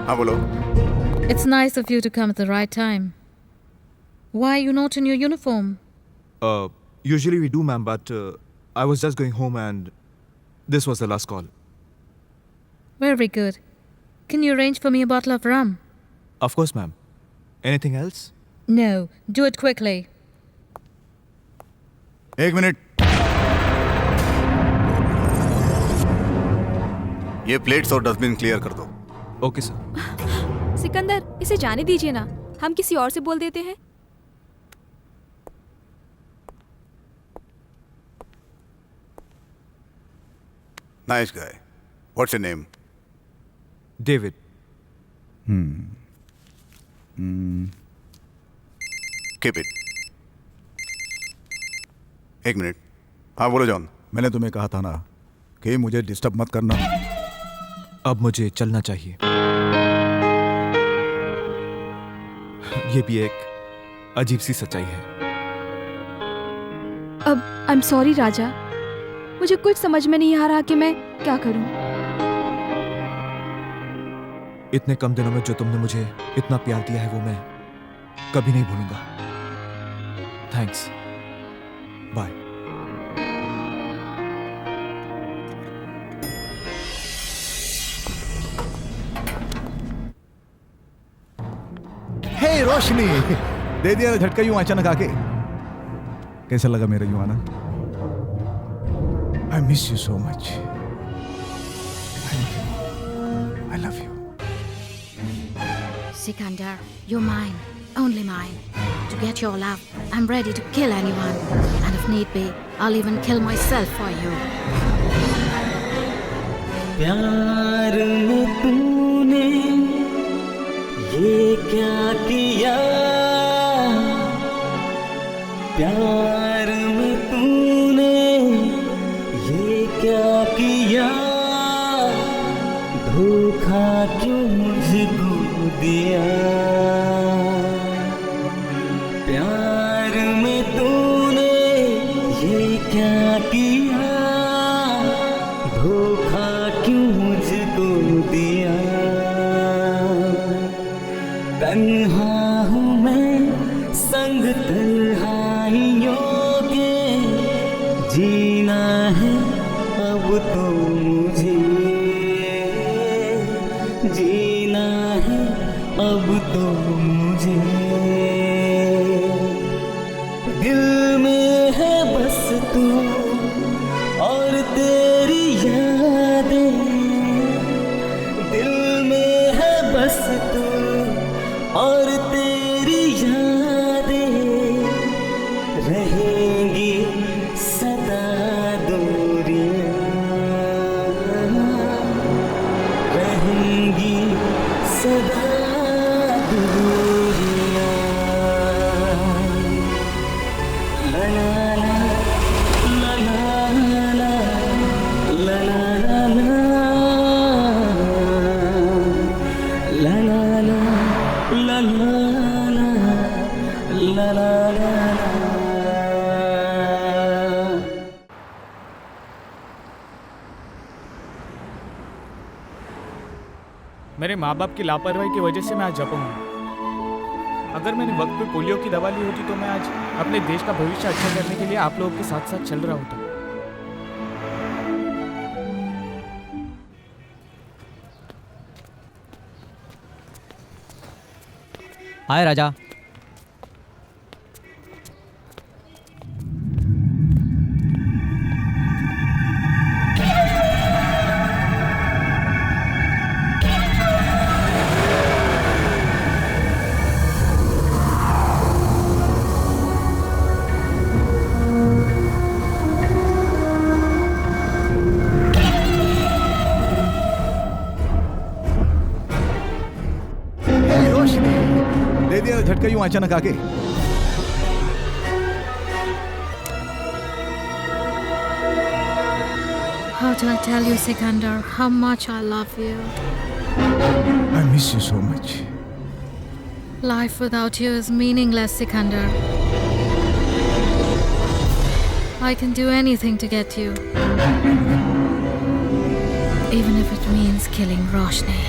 E: हाँ बोलो।
T: It's nice of you to come at the right time. Why are you not in your uniform?
F: Usually we do, ma'am, but I was just going home and this was the last call.
T: Very good. Can you arrange for me a bottle of rum?
F: Of course, ma'am. Anything else?
T: No. Do it quickly.
E: एक minute. ये plates और dustbin clear कर दो।
F: Okay sir.
D: Sikandar, इसे जाने दीजिए ना, हम किसी और से बोल देते हैं।
E: Nice guy. What's your name?
F: David.
E: Keep it. एक मिनट। हाँ बोलो जॉन।
N: मैंने तुम्हें कहा था ना कि मुझे डिस्टर्ब मत करना।
F: अब मुझे चलना चाहिए। ये भी एक अजीब सी सच्चाई है।
D: अब आई एम सॉरी राजा, मुझे कुछ समझ में नहीं आ रहा कि मैं क्या करूं।
F: इतने कम दिनों में जो तुमने मुझे इतना प्यार दिया है वो मैं कभी नहीं भूलूंगा। थैंक्स। बाय।
N: हे रोशनी, दे दिया ना झटका यूं अचानक आके। कैसा लगा मेरा यूं आना? I miss you so much. I love you.
T: Sikandar, you're mine, only mine. To get your love, I'm ready to kill anyone. And if need be, I'll even kill myself for you.
O: प्यार में तूने ये क्या किया, प्यार में तूने ये क्या किया, धोखा क्यों मुझको दिया, प्यार में तूने ये क्या किया, धोखा क्यों मुझको दिया, तन्हा हूँ मैं संग तन्हाइयों के, जीना है अब तो मुझे, जीना है अब तो मुझे, दिल में है बस तू और तेरी यादें, दिल में है बस तू और तेरी यादें, रहेंगी सदा दूरियां, रहेंगी सदा दूरियां। ला ला ला ला ला ला ला ला ला ला ला La la la la la la
I: मेरे माँ बाप की लापरवाही की वजह से मैं आज जपंग हूँ। अगर मैंने वक्त पे पोलियो की दवा ली होती तो मैं आज अपने देश का भविष्य अच्छा करने के लिए आप लोगों के साथ साथ चल रहा होता।
G: हाय राजा।
N: झटका यूं अचानक आके?
T: How do I tell you, Sikandar, how much I love you?
N: I miss you so much.
T: Life without you is meaningless, Sikandar. I can do anything to get you. Even if it means killing Roshni.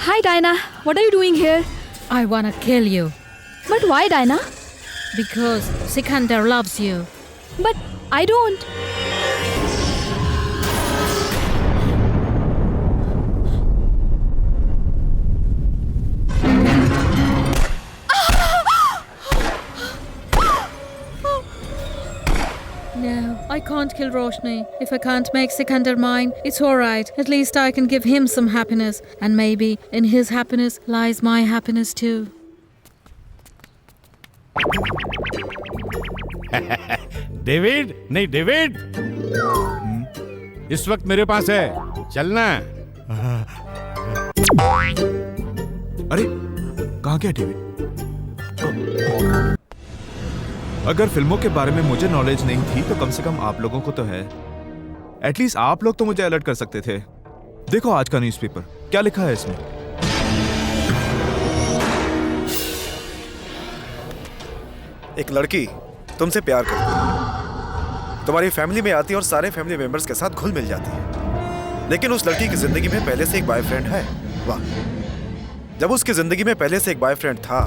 D: Hi, Dinah. What are you doing here?
T: I wanna kill you.
D: But why, Dinah?
T: Because Sikandar loves you.
D: But I don't.
T: No, I can't kill Roshni. If I can't make Sikandar mine, it's alright. At least I can give him some happiness. And maybe in his happiness lies my happiness too.
S: David, नहीं David, इस वक्त मेरे पास है, चलना।
F: अरे कहाँ गया David? अगर फिल्मों के बारे में मुझे नॉलेज नहीं थी तो कम से कम आप लोगों को तो है। एटलीस्ट आप लोग तो मुझे अलर्ट कर सकते थे। देखो आज का न्यूज़पेपर, क्या लिखा है इसमें?
Q: एक लड़की तुमसे प्यार करती है, तुम्हारी फैमिली में आती है और सारे फैमिली मेंबर्स के साथ घुल मिल जाती है, लेकिन उस लड़की की जिंदगी में पहले से एक बॉयफ्रेंड है। वाह! जब उसकी जिंदगी में पहले से एक बॉयफ्रेंड था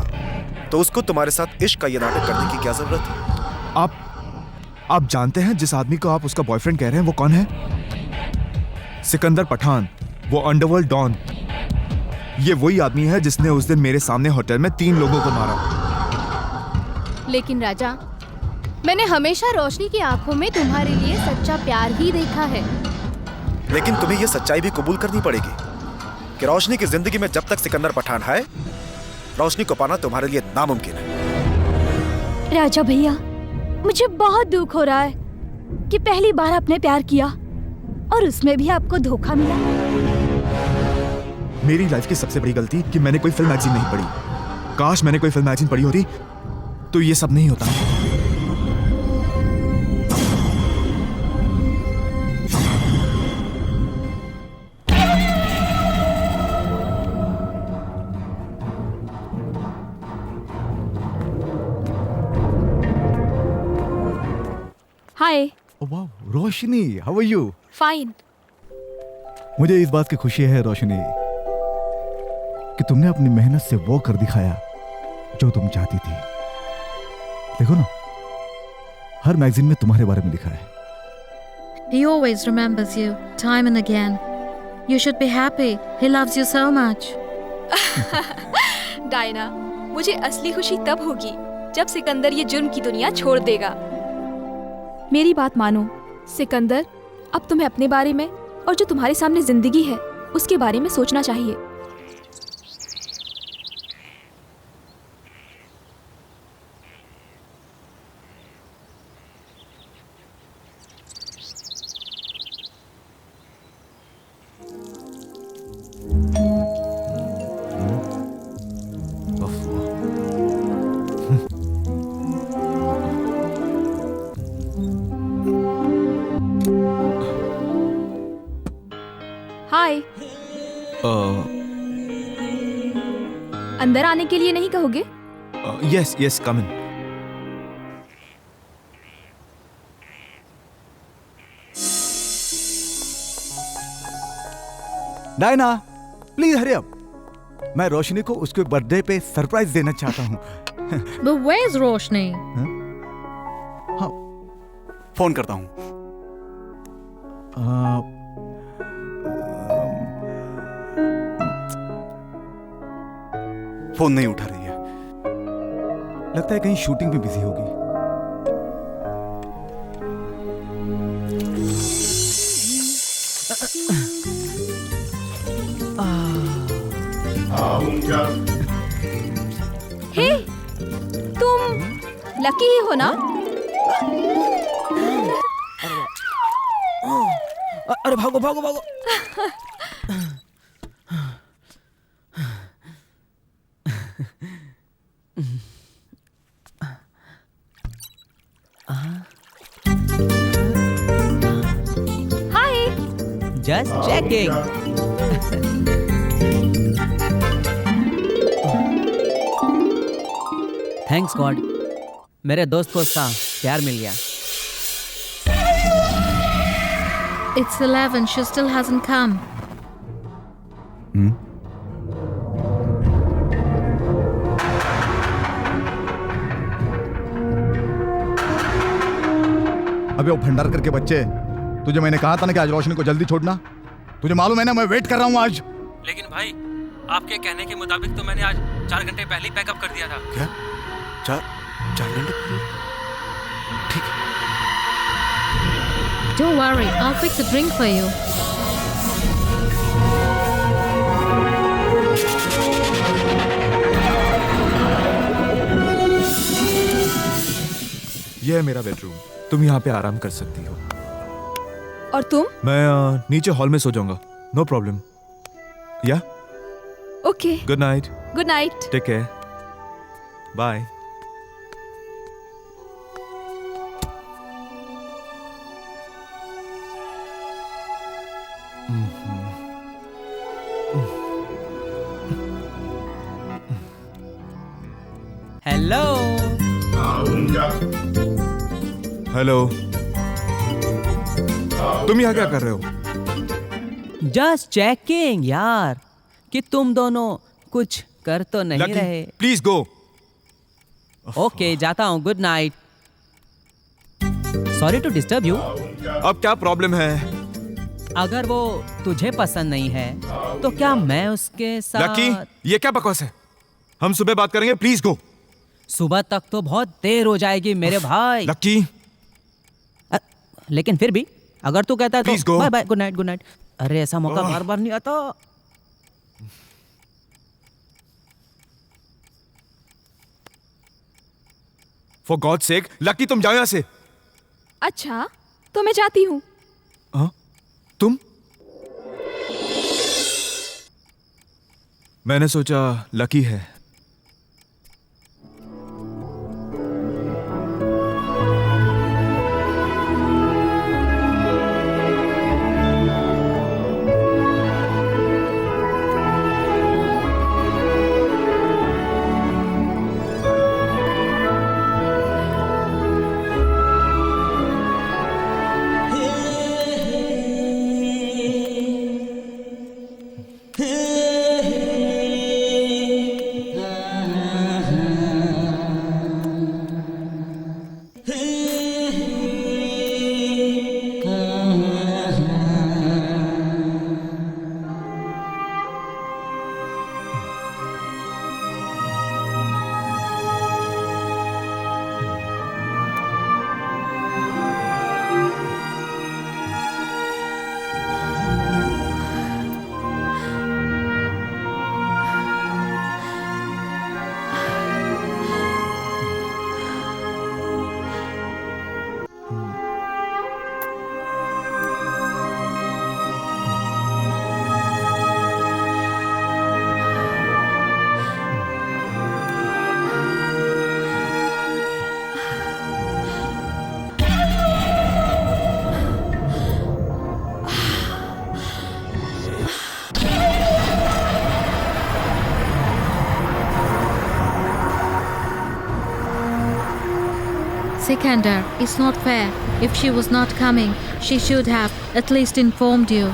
Q: तो उसको तुम्हारे साथ इश्क का ये नाटक करने की क्या जरूरत है?
F: आप जानते हैं जिस आदमी को आप उसका बॉयफ्रेंड कह रहे हैं वो कौन है? सिकंदर पठान, वो अंडरवर्ल्ड डॉन। ये वही आदमी है जिसने उस दिन मेरे सामने होटल में 3 लोगों को मारा।
A: लेकिन राजा, मैंने हमेशा रोशनी की आंखों में तुम्हारे लिए सच्चा प्यार ही देखा है।
Q: लेकिन तुम्हें ये सच्चाई भी कबूल करनी पड़ेगी कि रोशनी की जिंदगी में जब तक सिकंदर पठान है, रोशनी को पाना तुम्हारे लिए नामुमकिन है।
A: राजा भैया, मुझे बहुत दुख हो रहा है कि पहली बार आपने प्यार किया और उसमें भी आपको धोखा मिला।
F: मेरी लाइफ की सबसे बड़ी गलती कि मैंने कोई फिल्म मैगजीन नहीं पढ़ी। काश मैंने कोई फिल्म मैगजीन पढ़ी होती तो ये सब नहीं होता।
A: हाय।
N: वाह, रोशनी, हाउ आर यू?
A: फाइन।
N: मुझे इस बात की खुशी है रोशनी कि तुमने अपनी मेहनत से वो कर दिखाया जो तुम चाहती थी। देखो ना, हर मैगजीन में तुम्हारे बारे में लिखा है।
T: He always remembers you, time and again. You should be happy. He loves you so much.
D: Diana, मुझे असली खुशी तब होगी जब सिकंदर ये जुर्म की दुनिया छोड़ देगा। मेरी बात मानो सिकंदर, अब तुम्हें अपने बारे में और जो तुम्हारे सामने जिंदगी है उसके बारे में सोचना चाहिए। हाय। अंदर आने के लिए नहीं कहोगे?
F: Yes yes, come in.
N: Diana, please hurry up. मैं रोशनी को उसके बर्थडे पे सरप्राइज देना चाहता हूँ।
T: But where's Roshni?
N: हाँ, फोन करता हूँ।
Q: फोन नहीं उठा रही है।
N: लगता है कहीं शूटिंग में बिजी होगी।
D: हे, तुम लकी ही हो ना?
M: अरे भागो भागो भागो।
D: Hi.
G: Just checking. Thanks God, मेरे दोस्त को उसका प्यार मिल गया।
T: It's 11. She still hasn't come.
N: अबे वो भंडारकर के बच्चे, तुझे मैंने कहा था ना कि आज रोशनी को जल्दी छोड़ना। तुझे मालूम है ना मैं वेट कर रहा हूँ आज।
J: लेकिन भाई आपके कहने के मुताबिक तो मैंने आज 4 घंटे पहले ही पैकअप कर दिया था।
Q: क्या? 4 घंटे? ठीक है।
T: Don't worry, I'll fix a drink for you.
F: ये है मेरा बेडरूम, तुम यहाँ पे आराम कर सकती हो।
D: और तुम?
F: मैं नीचे हॉल में सो जाऊंगा, no problem. Yeah?
D: Okay.
F: Good night.
D: Good night.
F: Take care. Bye.
G: Hello.
F: Hello, तुम यहाँ क्या कर रहे हो?
G: जस्ट चेकिंग यार कि तुम दोनों कुछ कर तो नहीं
F: लकी,
G: रहे।
F: Please go.
G: ओके, जाता हूँ। Good night. Sorry to disturb you.
F: अब क्या प्रॉब्लम है?
G: अगर वो तुझे पसंद नहीं है तो क्या मैं उसके साथ?
F: लकी, ये क्या बकवास है? हम सुबह बात करेंगे, प्लीज गो।
G: सुबह तक तो बहुत देर हो जाएगी मेरे भाई।
F: लकी,
G: लेकिन फिर भी अगर तू कहता है
F: Please
G: to
F: go.
G: Bye bye. Good night. Good night. अरे ऐसा मौका बार बार नहीं आता।
F: फॉर गॉड सेक, लकी तुम जाओ यहाँ से।
D: अच्छा, तो मैं जाती हूँ।
F: हाँ? तुम? मैंने सोचा लकी है।
T: Sikandar, it's not fair. If she was not coming, she should have at least informed you.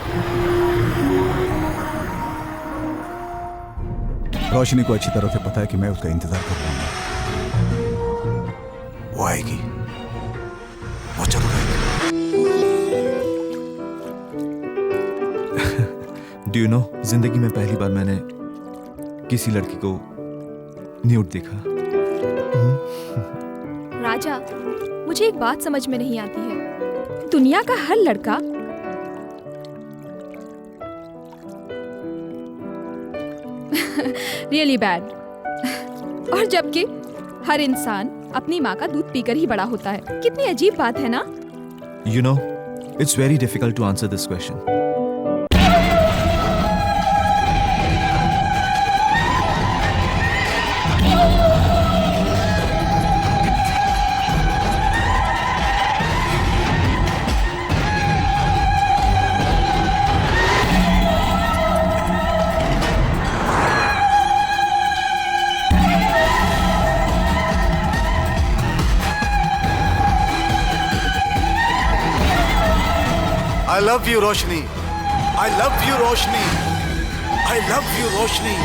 N: रोशनी को अच्छी तरह से पता है कि मैं उसका इंतजार कर रहा हूँ।
Q: वो आएगी, वो जरूर आएगी।
F: Do you know, जिंदगी में पहली बार मैंने किसी लड़की को न्यूड देखा।
D: राजा, मुझे एक बात समझ में नहीं आती है। दुनिया का हर लड़का रियली बैड, और जबकि हर इंसान अपनी माँ का दूध पीकर ही बड़ा होता है। कितनी अजीब बात है ना?
F: You know, it's very difficult to answer this question.
E: I love you, Roshni. I love you, Roshni. I love you, Roshni.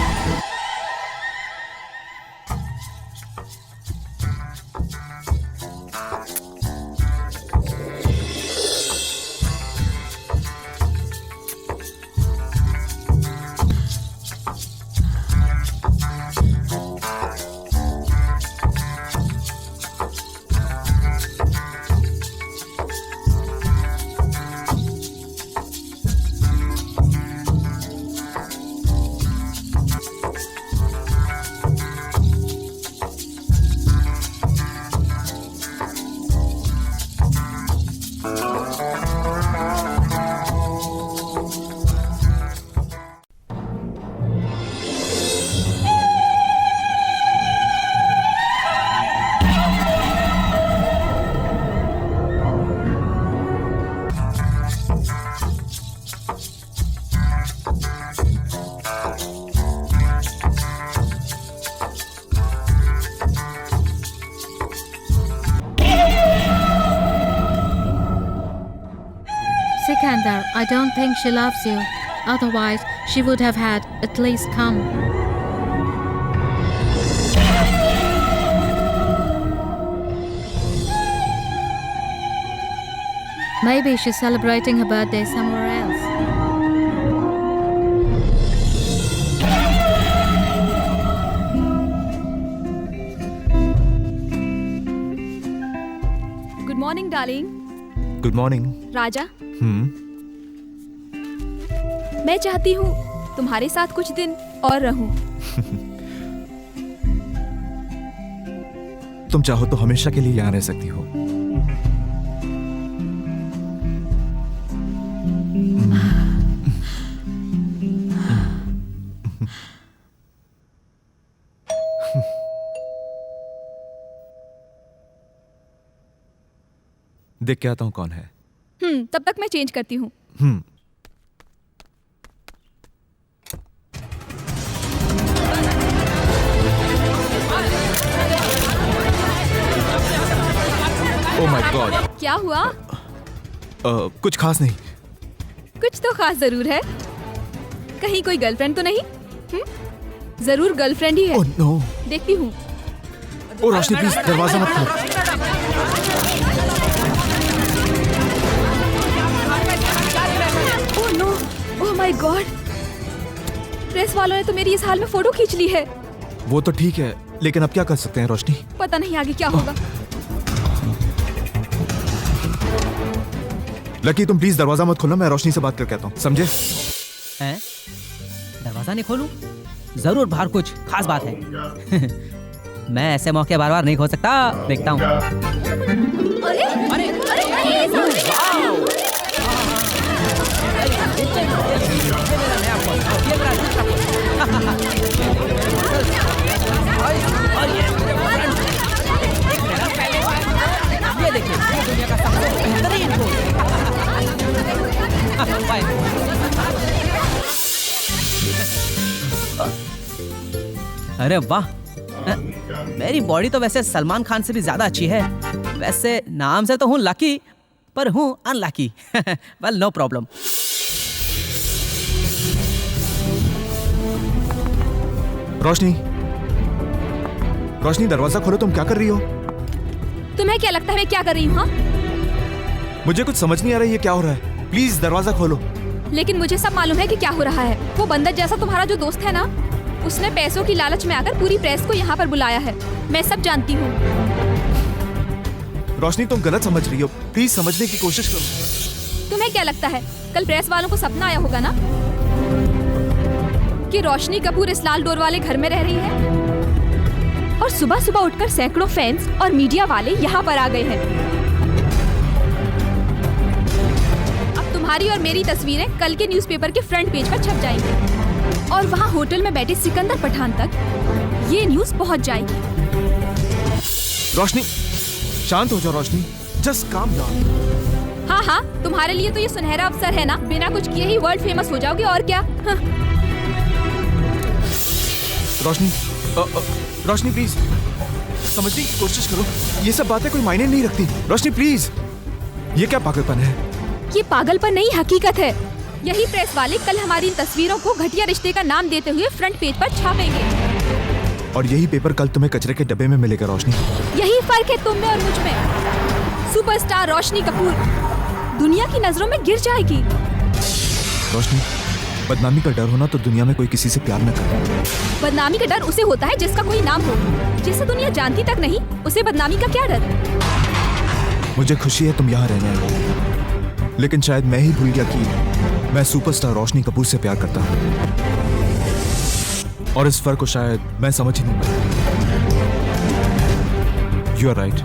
T: Sikandar, I don't think she loves you. Otherwise, she would have had at least come. Maybe she's celebrating her birthday somewhere else.
D: Good morning darling.
F: Good morning.
D: Raja, मैं चाहती हूँ तुम्हारे साथ कुछ दिन और रहूं।
F: तुम चाहो तो हमेशा के लिए यहाँ रह सकती हो। देख के आता हूँ कौन है।
D: तब तक मैं चेंज करती हूँ।
F: Oh my God!
D: क्या हुआ?
F: कुछ खास नहीं।
D: कुछ तो खास जरूर है। कहीं कोई गर्लफ्रेंड तो नहीं? जरूर गर्लफ्रेंड ही है।
F: Oh no!
D: देखती हूँ।
F: ओ रोशनी, प्लीज दरवाजा मत खोलो।
D: Oh no! Oh my god! Press वालों ने तो मेरी इस हाल में फोटो खींच ली है।
F: वो तो ठीक है, लेकिन अब क्या कर सकते हैं रोशनी?
D: पता नहीं आगे क्या होगा।
F: लकी, तुम प्लीज दरवाजा मत खोलो, मैं रोशनी से बात करके आता हूँ, समझे?
G: हैं? दरवाजा नहीं खोलूं? जरूर बाहर कुछ खास बात है। मैं ऐसे मौके बार बार नहीं खो सकता। देखता हूँ।
D: अरे अरे अरे
G: ये देखिए, ये दुनिया का सबसे बेहतरीन फूल। अरे वाह, मेरी बॉडी तो वैसे सलमान खान से भी ज्यादा अच्छी है। वैसे नाम से तो हूँ लकी, पर हूँ unlucky. Well, no problem.
F: Roshni, Roshni दरवाजा खोलो, तुम क्या कर रही हो?
D: तुम्हें क्या लगता है मैं क्या कर रही हूँ? हाँ,
F: मुझे कुछ समझ नहीं आ रहा है, ये क्या हो रहा है? प्लीज दरवाजा खोलो।
D: लेकिन मुझे सब मालूम है कि क्या हो रहा है। वो बंदर जैसा तुम्हारा जो दोस्त है ना, उसने पैसों की लालच में आकर पूरी प्रेस को यहाँ पर बुलाया है। मैं सब जानती हूँ।
F: रोशनी तुम गलत समझ रही हो, प्लीज समझने की कोशिश करो।
D: तुम्हें क्या लगता है कल प्रेस वालों को सपना आया होगा ना कि रोशनी कपूर इस लाल डोर वाले घर में रह रही है, और सुबह सुबह उठकर सैकड़ों फैंस और मीडिया वाले यहाँ पर आ गए हैं। अब तुम्हारी और मेरी तस्वीरें कल के न्यूज़पेपर के फ्रंट पेज पर छप जाएंगी और वहाँ होटल में बैठे सिकंदर पठान तक ये न्यूज़ पहुँच जाएगी।
F: रोशनी शांत हो जाओ रोशनी, जस्ट काम डाउन।
D: हाँ हाँ, तुम्हारे लिए तो ये सुनहरा अवसर है ना, बिना कुछ किए ही वर्ल्ड फेमस हो जाओगे और क्या। हाँ।
F: रोशनी रोशनी प्लीज समझने की कोशिश करो, ये सब बातें कोई मायने नहीं रखती। रोशनी प्लीज, ये क्या पागलपन है?
D: ये पागलपन नहीं, हकीकत है। यही प्रेस वाले कल हमारी इन तस्वीरों को घटिया रिश्ते का नाम देते हुए फ्रंट पेज पर छापेंगे,
F: और यही पेपर कल तुम्हें कचरे के डब्बे में मिलेगा रोशनी।
D: यही फर्क है तुम में और मुझ में। सुपरस्टार रोशनी कपूर दुनिया की नजरों में गिर जाएगी।
F: रोशनी, बदनामी का डर होना तो दुनिया में कोई किसी से प्यार न करे।
D: बदनामी का डर उसे होता है जिसका कोई नाम हो, जिसे दुनिया जानती तक नहीं, उसे बदनामी का क्या डर।
F: मुझे खुशी है तुम यहाँ रहने आई, लेकिन शायद मैं ही भूल गया कि मैं सुपरस्टार रोशनी कपूर से प्यार करता हूँ, और इस फर्क को शायद मैं समझ ही नहीं पाया। यू आर राइट,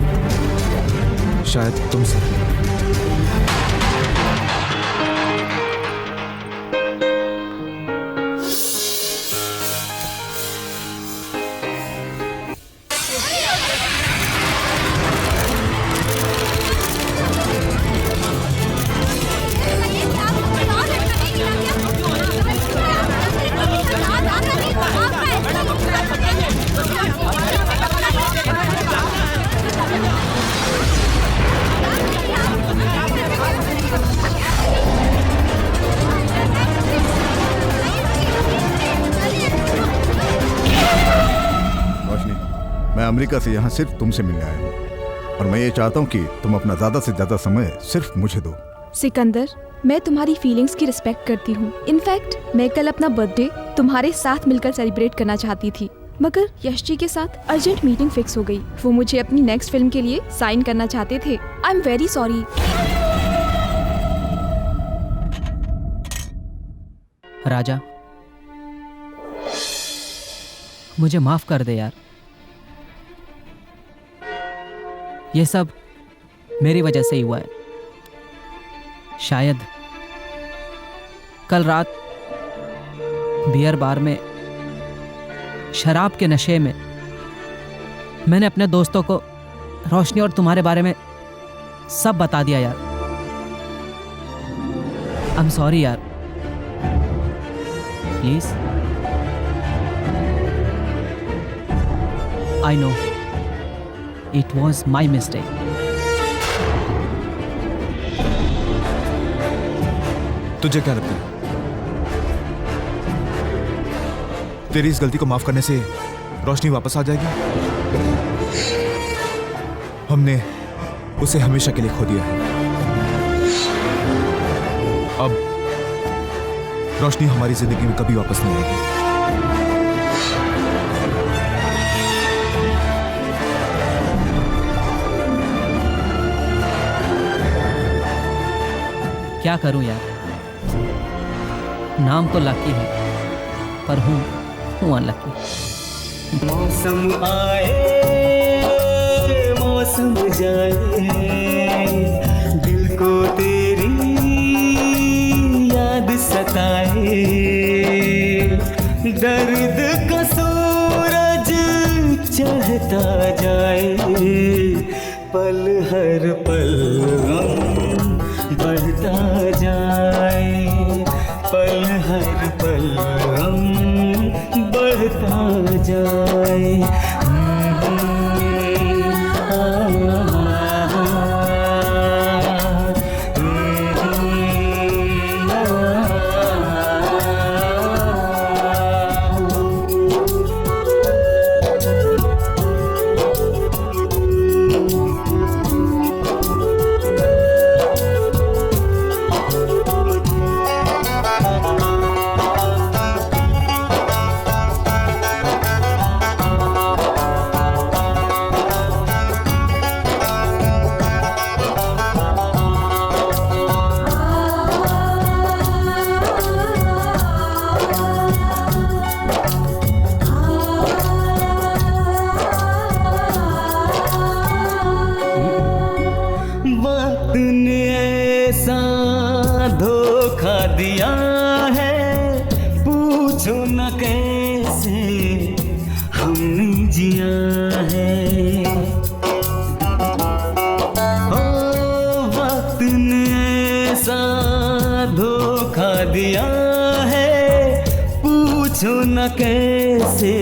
F: शायद तुमसे।
U: अमेरिका से यहाँ सिर्फ तुमसे मिलने आया हूँ, और मैं ये चाहता हूँ कि तुम अपना ज्यादा से ज्यादा समय सिर्फ मुझे दो।
D: सिकंदर, मैं तुम्हारी फीलिंग्स की रिस्पेक्ट करती हूँ। इनफैक्ट मैं कल अपना बर्थडे तुम्हारे साथ मिलकर सेलिब्रेट करना चाहती थी, मगर यश जी के साथ अर्जेंट मीटिंग फिक्स हो गई। वो मुझे अपनी नेक्स्ट फिल्म के लिए साइन करना चाहते थे। I am very sorry.
G: Raja, मुझे माफ कर दे यार, ये सब मेरी वजह से ही हुआ है। शायद कल रात बियर बार में शराब के नशे में मैंने अपने दोस्तों को रोशनी और तुम्हारे बारे में सब बता दिया यार। आई एम सॉरी यार, please. I know it was my mistake.
F: तुझे क्या लगता है तेरी इस गलती को माफ करने से रोशनी वापस आ जाएगी? हमने उसे हमेशा के लिए खो दिया है। अब रोशनी हमारी जिंदगी में कभी वापस नहीं आएगी।
G: क्या करूं यार, नाम तो लकी है पर हूं अनलकी।
O: मौसम आए मौसम जाए, दिल को तेरी याद सताए, दर्द का सूरज चढ़ता जाए, पल हर पल बढ़ता जाए, पल हर पल बढ़ता जाए। दिया है, पूछो न कैसे हमने जिया है। ओ वक्त ने ऐसा धोखा दिया है, पूछो न कैसे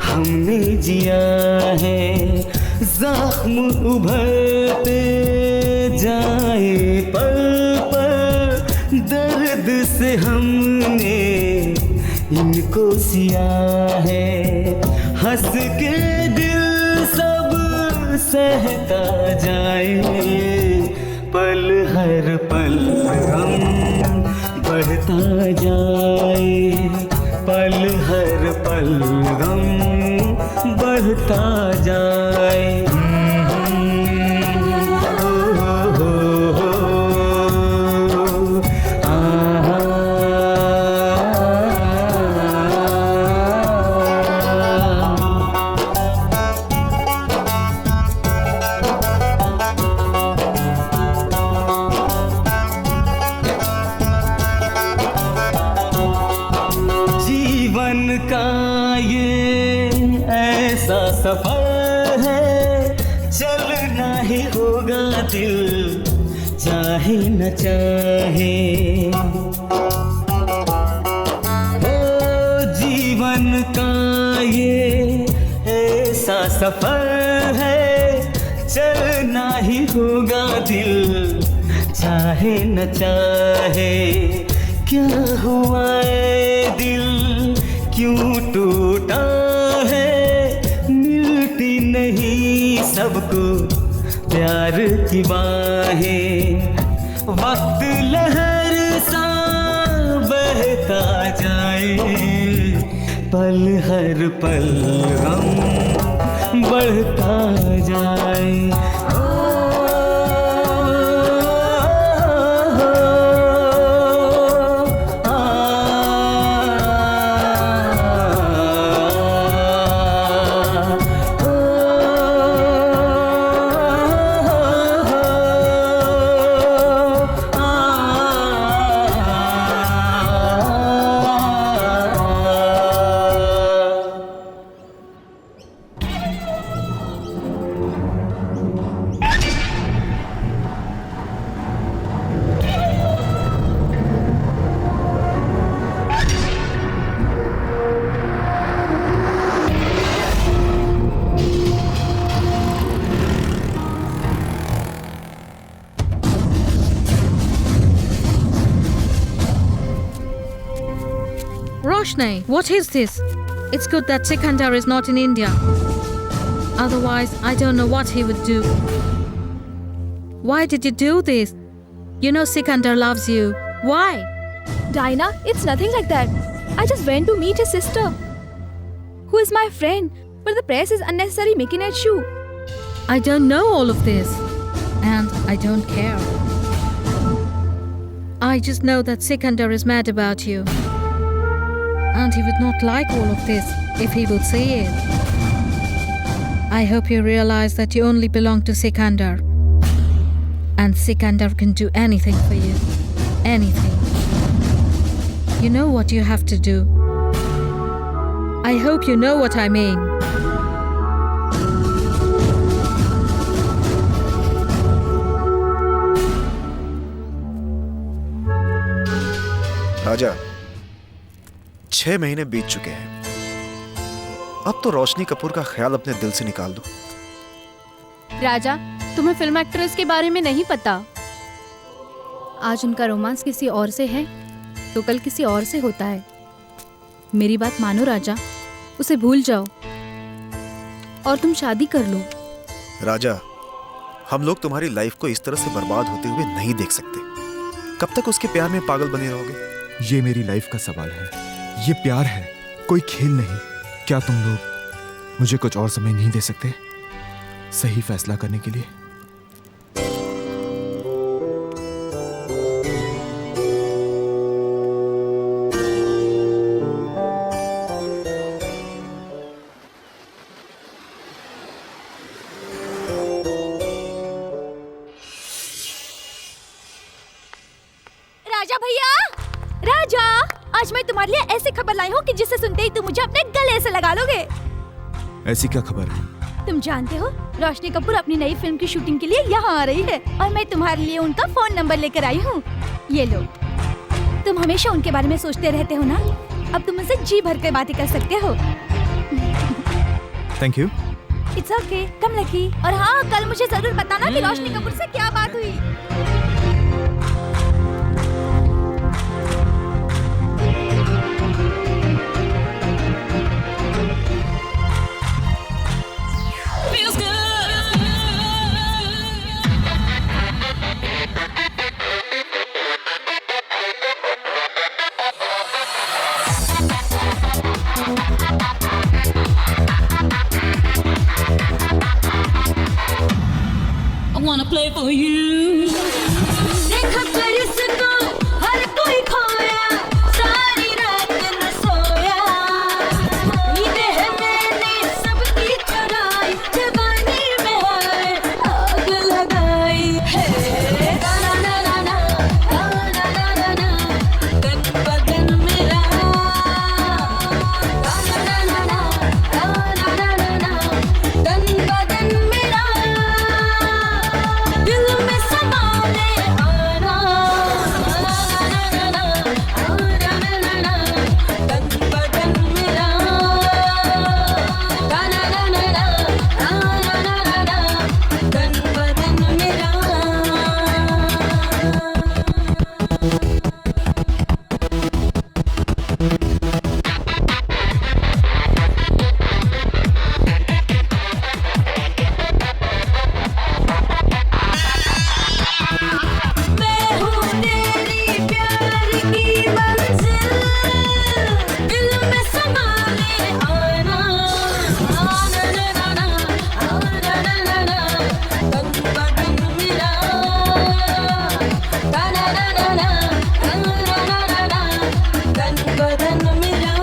O: हमने जिया है। जख्म उभरते जाए पल पल, दर्द से हमने इनको सिया है। हंस के दिल सब सहता जाए, पल हर पल गम बढ़ता जाए, पल हर पल गम बढ़ता जाए। जीवन का ये ऐसा सफर है, चलना ही होगा दिल चाहे न चाहे। ओ जीवन का ये ऐसा सफर है, चलना ही होगा दिल चाहे न चाहे। क्या हुआ है दिल, क्यों टूटा है, मिलती नहीं सबको प्यार की बाहें। वक्त लहर सा बहता जाए, पल हर पल गम बढ़ता जाए।
T: Roshni, what is this? It's good that Sikandar is not in India. Otherwise, I don't know what he would do. Why did you do this? You know Sikandar loves you. Why?
D: Dinah, it's nothing like that. I just went to meet his sister, who is my friend, but the press is unnecessary making an issue.
T: I don't know all of this, and I don't care. I just know that Sikandar is mad about you. And he would not like all of this if he would see it. I hope you realize that you only belong to Sikandar. And Sikandar can do anything for you. Anything. You know what you have to do. I hope you know what I mean.
Q: राजा, 6 महीने बीत चुके हैं। अब तो रोशनी कपूर का ख्याल अपने दिल से निकाल दो।
H: राजा, तुम्हें फिल्म एक्ट्रेस के बारे में नहीं पता। आज उनका रोमांस किसी और से है तो कल किसी और से होता है। मेरी बात मानो राजा, उसे भूल जाओ और तुम शादी कर लो।
Q: राजा, हम लोग तुम्हारी लाइफ को इस तरह से बर्बाद होते हुए नहीं देख सकते। कब तक उसके प्यार में पागल बने रहोगे?
F: ये मेरी लाइफ का सवाल है, ये प्यार है, कोई खेल नहीं। क्या तुम लोग मुझे कुछ और समय नहीं दे सकते सही फैसला करने के लिए?
H: राजा भैया,
L: तुम्हारे लिए ऐसी खबर लाई हूँ कि जिसे सुनते ही तुम मुझे अपने गले से लगा लोगे।
F: ऐसी क्या खबर है?
L: तुम जानते हो रोशनी कपूर अपनी नई फिल्म की शूटिंग के लिए यहाँ आ रही है और मैं तुम्हारे लिए उनका फोन नंबर लेकर आई हूँ। ये लो। तुम हमेशा उनके बारे में सोचते रहते हो ना, अब तुम उनसे जी भर कर बातें कर सकते हो।
F: Thank you.
L: It's okay, come lucky. और हाँ, कल मुझे जरूर बताना कि रोशनी कपूर से क्या बात हुई।
K: I wanna play for you. देखा कर इसको हर कोई खोया, सारी रात न सोया। नींदें हैं मैंने सबकी चुराई, जवानी में है आग लगाई है। ना ना ना ना ना ना ना ना ना, तन बदन मेरा। ना ना ना ना ना ना ना ना ना, तन बदन मेरा। दिल में समाने आना, ना ना ना ना ना ना, तन बदन मेरा। ना ना ना ना ना ना ना, तन बदन मेरा। मैं हूँ तेरी प्यार की मंजिल, दिल में समाने आना। ना ना ना ना ना ना ना, तन बदन मेरा। ना ना ना ना ना ना ना, तन बदन मेरा।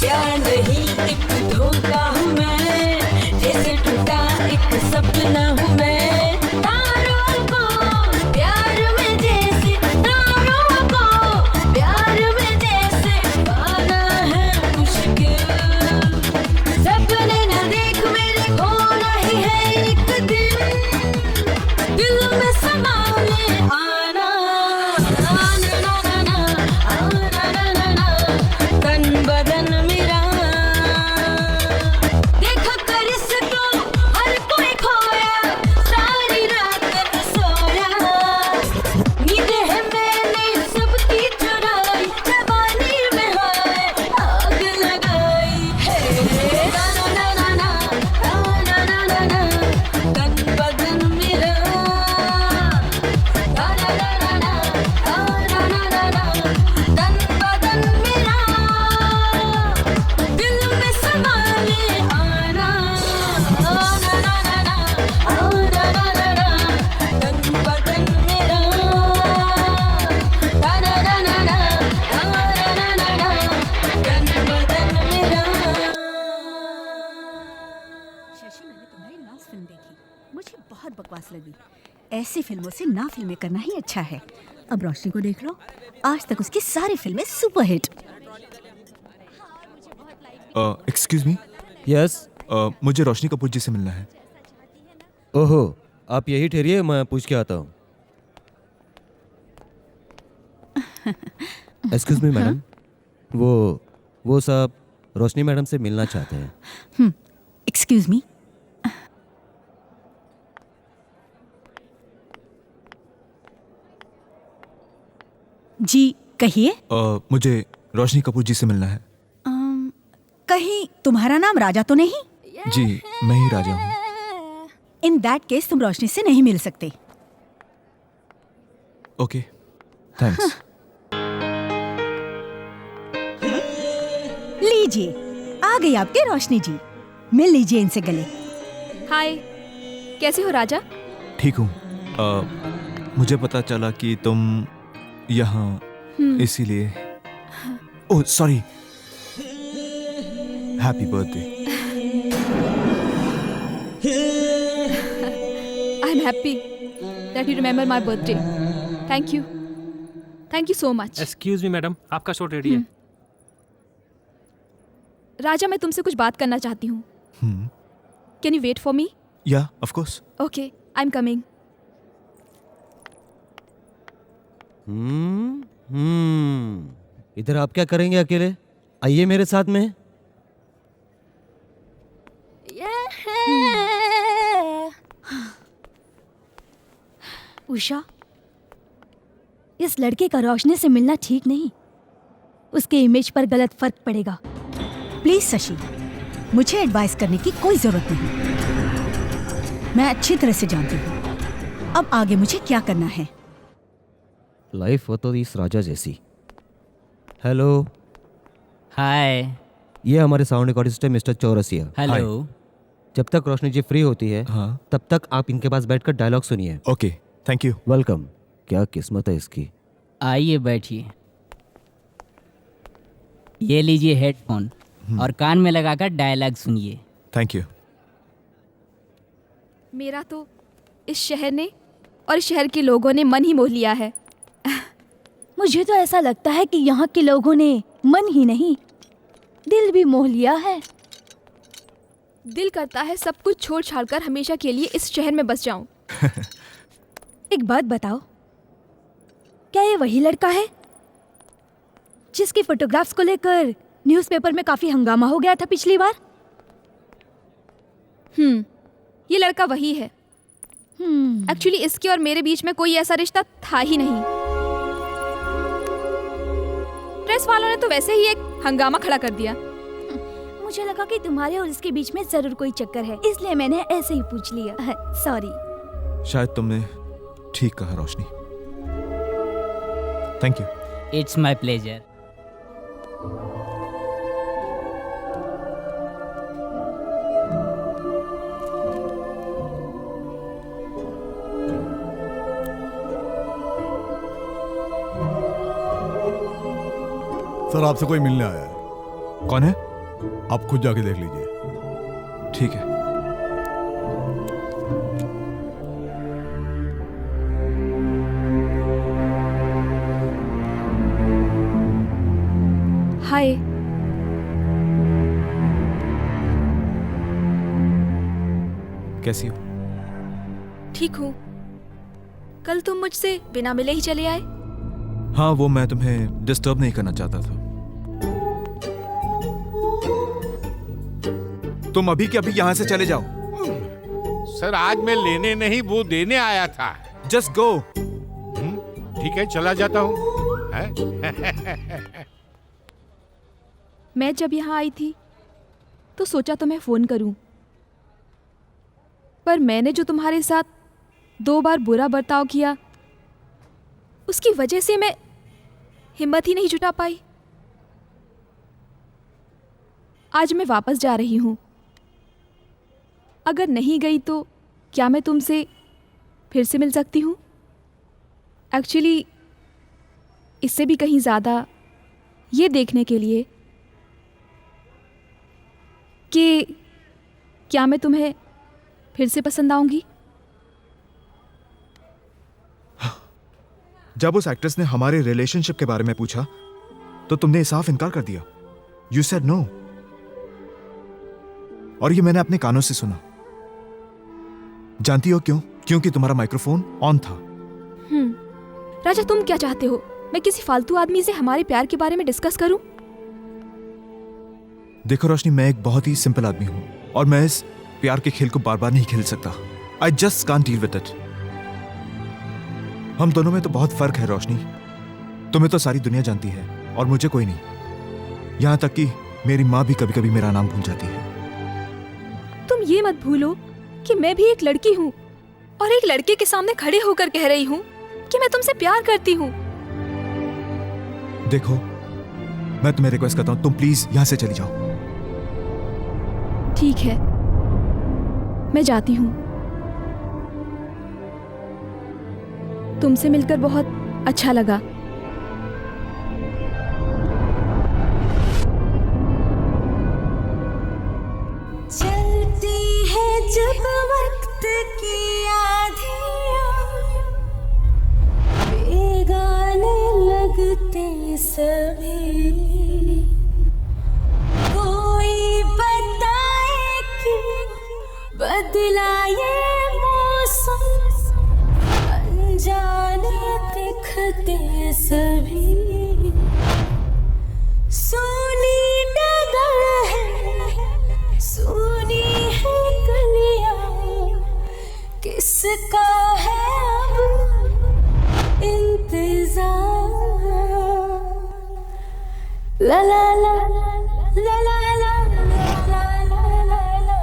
K: प्यार नहीं एक धोखा हूँ मैं, जैसे टूटा एक सपना हूँ मैं। तारों को प्यार में जैसे, तारों को प्यार में जैसे पाना है मुश्किल। सपने न देख मेरे खोना ही है एक दिन, दिल में समाने आना। ना ना ना ना ना ना ना, तन बदन मेरा। देखा कर इसको हर कोई खोया, सारी रात न सोया। नींदें हैं मैंने सबकी चुराई, जवानी में है आग लगाई है। ना ना ना ना ना ना ना ना, तन बदन मेरा। ना ना ना ना ना ना ना, तन बदन मेरा। दिल में समाने आना। ना ना ना ना ना ना, तन बदन मेरा। ना ना ना ना ना ना, तन बदन मेरा।
C: शशि, मैंने तुम्हारी लास्ट फिल्म देखी, मुझे बहुत बकवास लगी। ऐसी फिल्मों से ना फिल्में करना ही अच्छा है। अब रोशनी को देख लो, आज तक उसकी सारी फिल्में सुपरहिट।
F: Excuse me.
M: यस।
F: मुझे रोशनी कपूर जी से मिलना है।
M: ओहो, आप यही ठहरिए, मैं पूछ के आता हूँ। एक्सक्यूज मी मैडम, वो साहब रोशनी मैडम से मिलना चाहते हैं।
C: Excuse me. जी कहिए।
F: मुझे रोशनी कपूर जी से मिलना है।
C: कहीं तुम्हारा नाम राजा तो नहीं?
F: जी, मैं ही राजा हूँ।
C: इन दैट केस तुम रोशनी से नहीं मिल सकते।
F: Okay, thanks.
C: लीजिए, आ गई आपके रोशनी जी, मिल लीजिए इनसे गले।
D: हाय, कैसे हो राजा?
F: ठीक हूँ। मुझे पता चला कि तुम यहाँ। इसीलिए oh sorry happy birthday
D: I am happy that you remember my birthday. Thank you so much.
B: Excuse me madam, आपका शॉट रेडी है।
D: राजा, मैं तुमसे कुछ बात करना चाहती हूँ। Can you wait for me?
F: Yeah of course.
D: Okay, I am coming.
M: इधर आप क्या करेंगे अकेले? आइए मेरे साथ में।
L: उषा, इस लड़के का रोशनी से मिलना ठीक नहीं। उसके इमेज पर गलत फर्क पड़ेगा।
C: प्लीज शशि, मुझे एडवाइस करने की कोई जरूरत नहीं। मैं अच्छी तरह से जानती हूँ अब आगे मुझे क्या करना है।
M: लाइफ हो तो इस राजा जैसी। हेलो।
J: हाय।
M: ये हमारे साउंड रिकॉर्डिस्ट है मिस्टर चौरसिया।
J: हेलो।
M: जब तक रोशनी जी फ्री होती है तब तक आप इनके पास बैठकर डायलॉग सुनिए।
F: Okay, thank you.
M: वेलकम। क्या किस्मत है इसकी।
J: आइए बैठिए। ये लीजिए हेडफोन और कान में लगाकर डायलॉग सुनिए।
F: Thank you.
D: मेरा तो इस शहर ने और इस शहर के लोगों ने मन ही मोह लिया है।
L: मुझे तो ऐसा लगता है कि यहाँ के लोगों ने मन ही नहीं, दिल भी मोह लिया है।
D: दिल करता है सब कुछ छोड़ छाड़कर हमेशा के लिए इस शहर में बस जाऊं।
L: एक बात बताओ, क्या ये वही लड़का है जिसकी फोटोग्राफ्स को लेकर न्यूज़पेपर में काफी हंगामा हो गया था पिछली बार?
D: ये लड़का वही है। एक्चुअली इसके और मेरे बीच में कोई ऐसा रिश्ता था ही नहीं। प्रेस वालों ने तो वैसे ही एक हंगामा खड़ा कर दिया।
L: मुझे लगा कि तुम्हारे और इसके बीच में जरूर कोई चक्कर है, इसलिए मैंने ऐसे ही पूछ लिया। सॉरी।
F: शायद तुमने ठीक कहा Roshni. Thank you.
J: It's my pleasure.
U: Sir, आपसे कोई मिलने आया है।
F: कौन है?
U: आप खुद जाके देख लीजिए।
F: ठीक है।
D: हाय।
F: कैसी हो?
D: ठीक हूँ। कल तुम मुझसे बिना मिले ही चले आए।
F: हाँ, वो मैं तुम्हें डिस्टर्ब नहीं करना चाहता था। तुम अभी के अभी यहाँ से चले जाओ।
S: सर, आज मैं लेने नहीं वो देने आया था।
F: Just go.
S: ठीक है, चला जाता हूँ।
D: मैं जब यहाँ आई थी तो सोचा तो मैं फोन करूं, पर मैंने जो तुम्हारे साथ 2 बार बुरा बर्ताव किया उसकी वजह से मैं हिम्मत ही नहीं जुटा पाई। आज मैं वापस जा रही हूं। अगर नहीं गई तो क्या मैं तुमसे फिर से मिल सकती हूं? एक्चुअली इससे भी कहीं ज़्यादा ये देखने के लिए कि क्या मैं तुम्हें फिर से पसंद आऊंगी।
F: जब उस एक्ट्रेस ने हमारे रिलेशनशिप के बारे में पूछा तो तुमने साफ इनकार कर दिया। You said no. और ये मैंने अपने कानों से सुना। जानती हो क्यों? क्योंकि तुम्हारा माइक्रोफोन ऑन था।
D: राजा, तुम क्या चाहते हो? मैं किसी फालतू आदमी से हमारे प्यार के बारे में डिस्कस करूं?
F: देखो रोशनी, मैं एक बहुत ही सिंपल आदमी हूं और मैं इस प्यार के खेल को बार बार नहीं खेल सकता। I just can't deal with it. हम दोनों में तो बहुत फर्क है रोशनी। तुम्हें तो सारी दुनिया जानती है और मुझे कोई नहीं। यहां तक कि मेरी माँ भी कभी कभी मेरा नाम भूल जाती है।
D: तुम ये मत भूलो कि मैं भी एक लड़की हूँ और एक लड़के के सामने खड़े होकर कह रही हूँ कि मैं तुमसे प्यार करती हूँ।
F: देखो, मैं तुम्हें रिक्वेस्ट करता हूँ, तुम प्लीज यहां से चली जाओ।
D: ठीक है, मैं जाती हूँ। तुमसे मिलकर बहुत अच्छा लगा।
P: जब वक्त की आधियां बेगाने लगते सभी, कोई बताए क्यों बदला ये मौसम, अनजाने दिखते सभी। सोनी डगर है, सोनी है गलियां, किसका है अब इंतजार? ला ला ला ला ला ला ला ला ला ला ला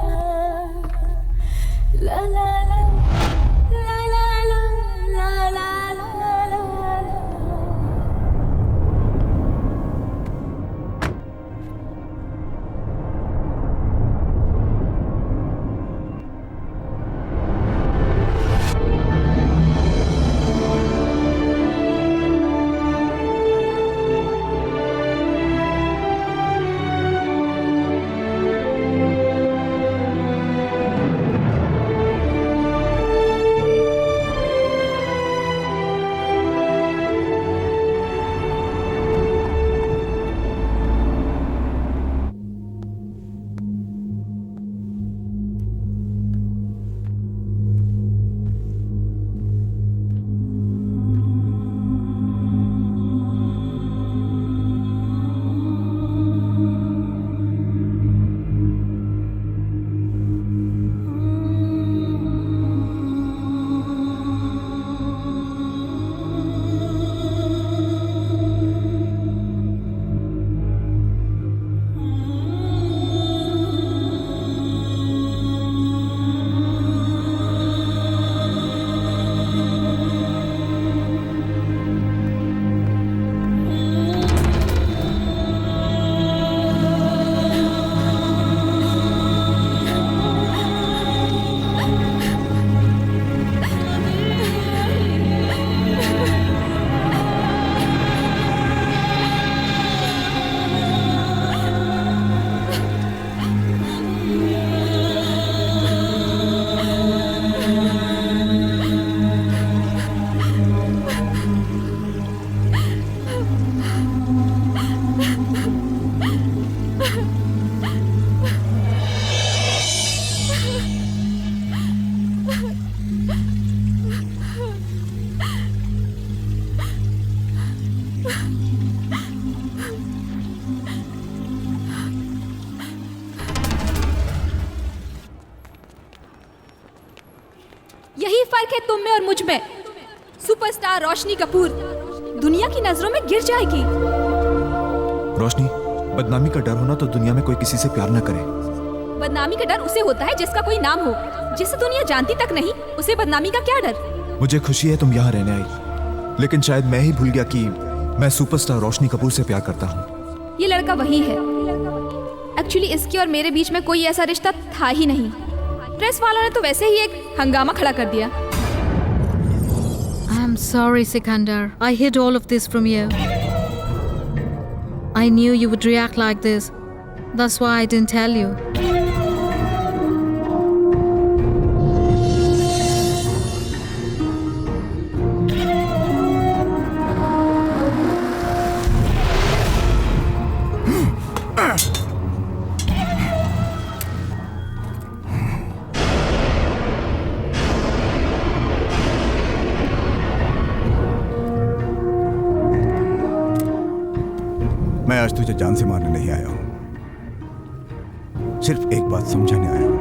D: यही फर्क है तुम में और मुझ में। सुपरस्टार रोशनी कपूर दुनिया की नजरों में गिर जाएगी।
F: रोशनी, बदनामी का डर होना तो दुनिया में कोई किसी से प्यार न करे।
D: बदनामी का डर उसे होता है जिसका कोई नाम हो, जिसे दुनिया जानती तक नहीं, उसे बदनामी का क्या डर।
F: मुझे खुशी है तुम यहाँ रहने आई, लेकिन शायद मैं ही भूल गया कि मैं सुपरस्टार रोशनी कपूर से प्यार करता हूँ।
D: ये लड़का वही है। एक्चुअली इसके और मेरे बीच में कोई ऐसा रिश्ता था ही नहीं। प्रेस वालों ने तो वैसे ही एक हंगामा खड़ा कर दिया।
T: I'm sorry, Sikandar. I hid all of this from you. I knew you would react like this. That's why I didn't tell you.
U: मैं आज तुझे जान से मारने नहीं आया हूं, सिर्फ एक बात समझाने आया हूं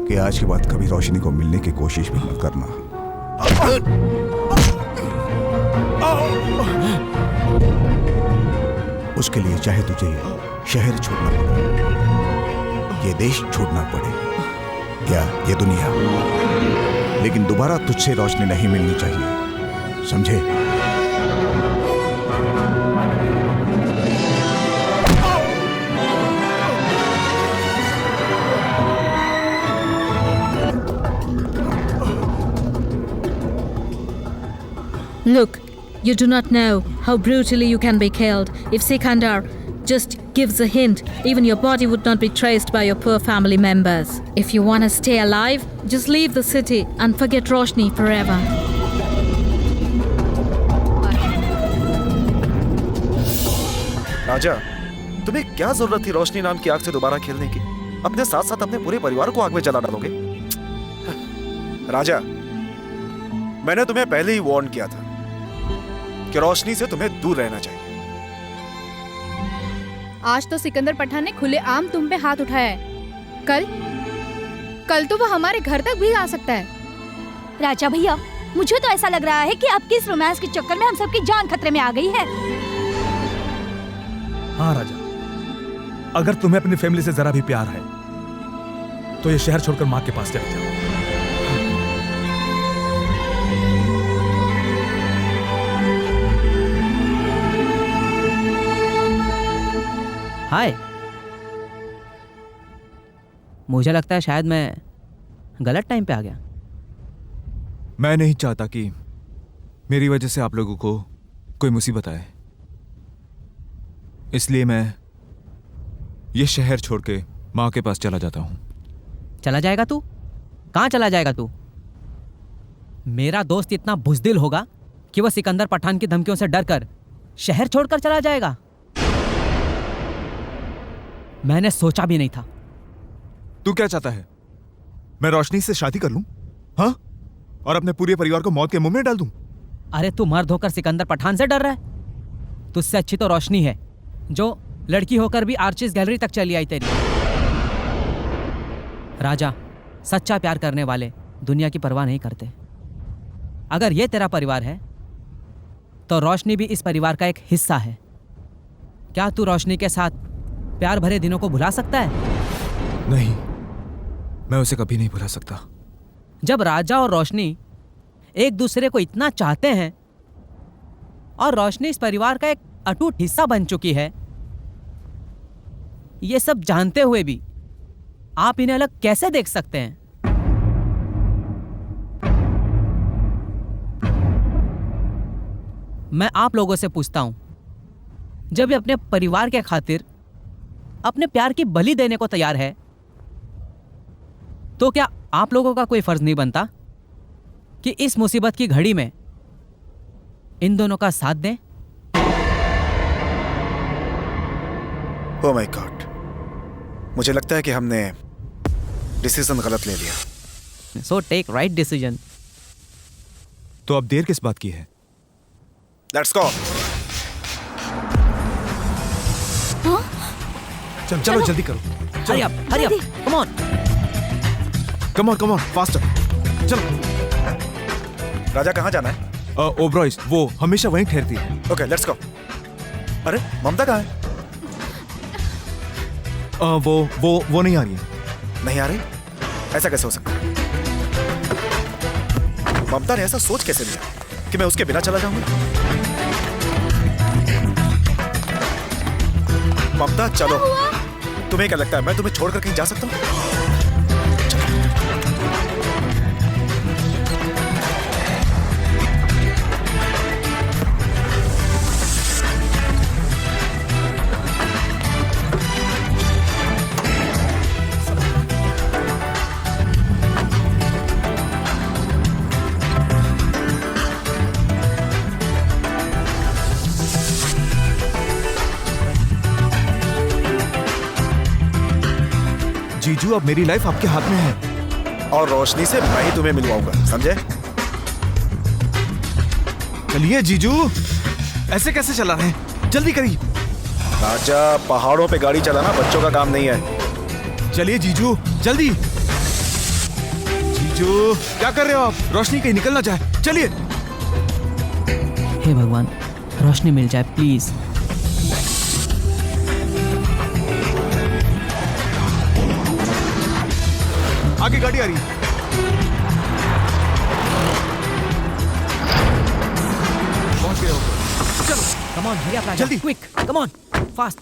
U: कि आज के बाद कभी रोशनी को मिलने की कोशिश भी मत करना। उसके लिए चाहे तुझे शहर छोड़ना पड़े, ये देश छोड़ना पड़े या ये दुनिया, लेकिन दोबारा तुझसे रोशनी नहीं मिलनी चाहिए, समझे?
T: Look, you do not know how brutally you can be killed if Sikandar just gives a hint, even your body would not be traced by your poor family members. If you want to stay alive, just leave the city and forget Roshni forever.
Q: राजा, तुम्हें क्या जरूरत थी रोशनी नाम की आग से दोबारा खेलने की? अपने साथ साथ अपने पूरे परिवार को आग में जला डालोगे। राजा, मैंने तुम्हें पहले ही वार्न किया था कि रोशनी से तुम्हें दूर रहना चाहिए।
D: आज तो सिकंदर पठान ने खुलेआम तुम पे हाथ उठाया है। कल तो वो हमारे घर तक भी आ सकता है।
L: राजा भैया, मुझे तो ऐसा लग रहा है कि आपकी इस रोमांस के चक्कर में हम सबकी जान खतरे में आ गई है।
F: हाँ राजा, अगर तुम्हें अपनी फैमिली से जरा भी प्यार है तो ये शहर छोड़कर माँ के पास चले जाओ।
G: हाय, मुझे लगता है शायद मैं गलत टाइम पे आ गया।
F: मैं नहीं चाहता कि मेरी वजह से आप लोगों को कोई मुसीबत आए, इसलिए मैं ये शहर छोड़ के माँ के पास चला जाता हूँ।
G: चला जाएगा तू? कहाँ चला जाएगा तू? मेरा दोस्त इतना बुज़दिल होगा कि वह सिकंदर पठान की धमकियों से डरकर शहर छोड़कर चला जाएगा? मैंने सोचा भी नहीं था।
F: तू क्या चाहता है? मैं रोशनी से शादी कर लूं? हाँ? और अपने पूरे परिवार को मौत के मुंह में डाल दूं?
G: अरे तू मर्द होकर सिकंदर पठान से डर रहा है? तुझसे अच्छी तो रोशनी है, जो लड़की होकर भी आर्चिस गैलरी तक चली आई तेरी। राजा, सच्चा प्यार करने वाले दुनिया की परवाह नहीं करते। अगर ये तेरा परिवार है तो रोशनी भी इस परिवार का एक हिस्सा है। क्या तू रोशनी के साथ प्यार भरे दिनों को भुला सकता है?
F: नहीं, मैं उसे कभी नहीं भुला सकता।
G: जब राजा और रोशनी एक दूसरे को इतना चाहते हैं और रोशनी इस परिवार का एक अटूट हिस्सा बन चुकी है, ये सब जानते हुए भी आप इन्हें अलग कैसे देख सकते हैं? मैं आप लोगों से पूछता हूं, जब ये अपने परिवार के खातिर अपने प्यार की बलि देने को तैयार है, तो क्या आप लोगों का कोई फर्ज नहीं बनता कि इस मुसीबत की घड़ी में इन दोनों का साथ दें?
Q: ओह माय गॉड, मुझे लगता है कि हमने डिसीजन गलत ले लिया।
G: So take right decision.
F: तो अब देर किस बात की है?
Q: Let's go.
F: चलो जल्दी करो।
G: Hurry up, come on.
F: Come on, faster. चलो।
Q: राजा, कहाँ जाना है?
F: ओब्रॉयज, वो हमेशा वहीं ठहरती है।
Q: Okay, let's go. अरे ममता कहाँ है?
F: वो नहीं आ रही है।
Q: नहीं आ रही? ऐसा कैसे हो सकता है? ममता ने ऐसा सोच कैसे लिया कि मैं उसके बिना चला जाऊंगा? ममता, चलो। तुम्हें क्या लगता है मैं तुम्हें छोड़कर कहीं जा सकता हूँ?
F: जीजू, अब मेरी लाइफ आपके हाथ में है
Q: और रोशनी से मैं ही तुम्हें मिलवाऊंगा, समझे?
F: चलिए जीजू, ऐसे कैसे चला रहे हैं? जल्दी करिए।
Q: राजा, पहाड़ों पे गाड़ी चलाना बच्चों का काम नहीं है।
F: चलिए जीजू, जल्दी। जीजू, क्या कर रहे हो आप? रोशनी कहीं निकल ना जाए। चलिए।
G: हे भगवान, रोशनी मिल जाए प्लीज।
F: आगे गाड़ी आ रही है। पहुंच गए हो? चलो,
G: कम ऑन, हरी अप, जल्दी, quick, come on, fast.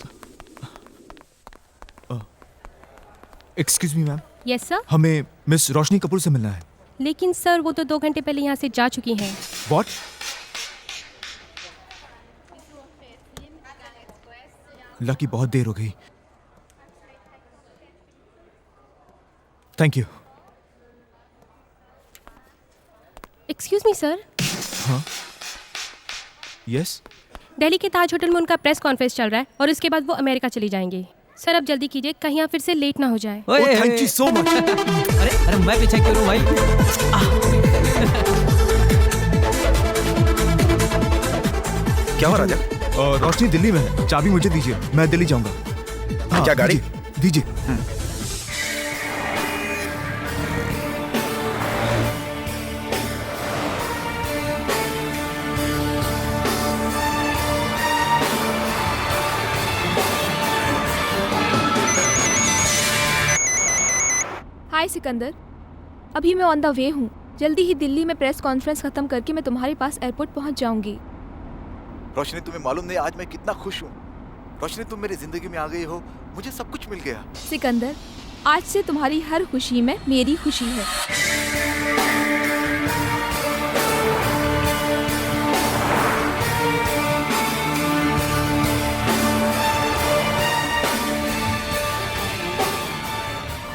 F: Excuse me ma'am.
A: Yes sir.
F: हमें मिस रोशनी कपूर से मिलना है।
A: लेकिन सर, वो तो 2 घंटे पहले यहाँ से जा चुकी हैं।
F: व्हाट? लकी बहुत देर हो गई। Thank you.
A: Excuse me sir,
F: हाँ यस।
A: दिल्ली के ताज होटल में उनका प्रेस कॉन्फ्रेंस चल रहा है और इसके बाद वो अमेरिका चली जाएंगे। सर अब जल्दी कीजिए, कहीं आप फिर से लेट ना हो जाए।
F: Thank you so much.
G: अरे मैं पीछे क्यों हूँ भाई?
Q: क्या हुआ राजा?
F: रोशनी दिल्ली में है, चाबी मुझे दीजिए, मैं दिल्ली जाऊंगा।
Q: क्या गाड़ी?
F: दीजिए।
D: हाय सिकंदर, अभी मैं ऑन द वे हूँ। जल्दी ही दिल्ली में प्रेस कॉन्फ्रेंस खत्म करके मैं तुम्हारे पास एयरपोर्ट पहुँच जाऊंगी।
E: रोशनी तुम्हें मालूम नहीं आज मैं कितना खुश हूँ। रोशनी तुम मेरी जिंदगी में आ गई हो, मुझे सब कुछ मिल गया।
D: सिकंदर, आज से तुम्हारी हर खुशी में मेरी खुशी है।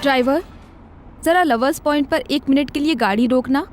D: ड्राइवर, जरा लवर्स पॉइंट पर 1 मिनट के लिए गाड़ी रोकना।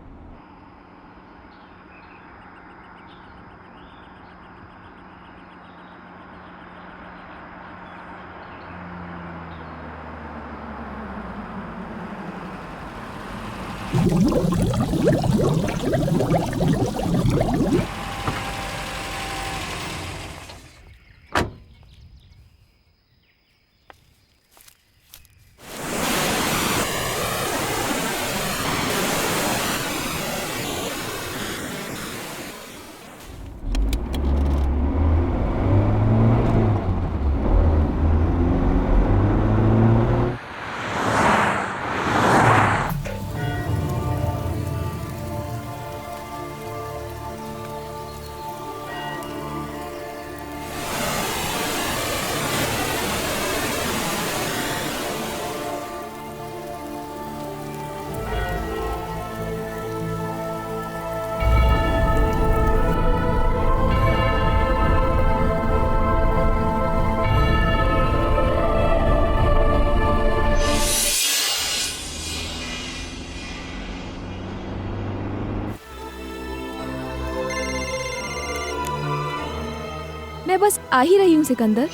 D: मैं बस आ ही रही हूँ सिकंदर।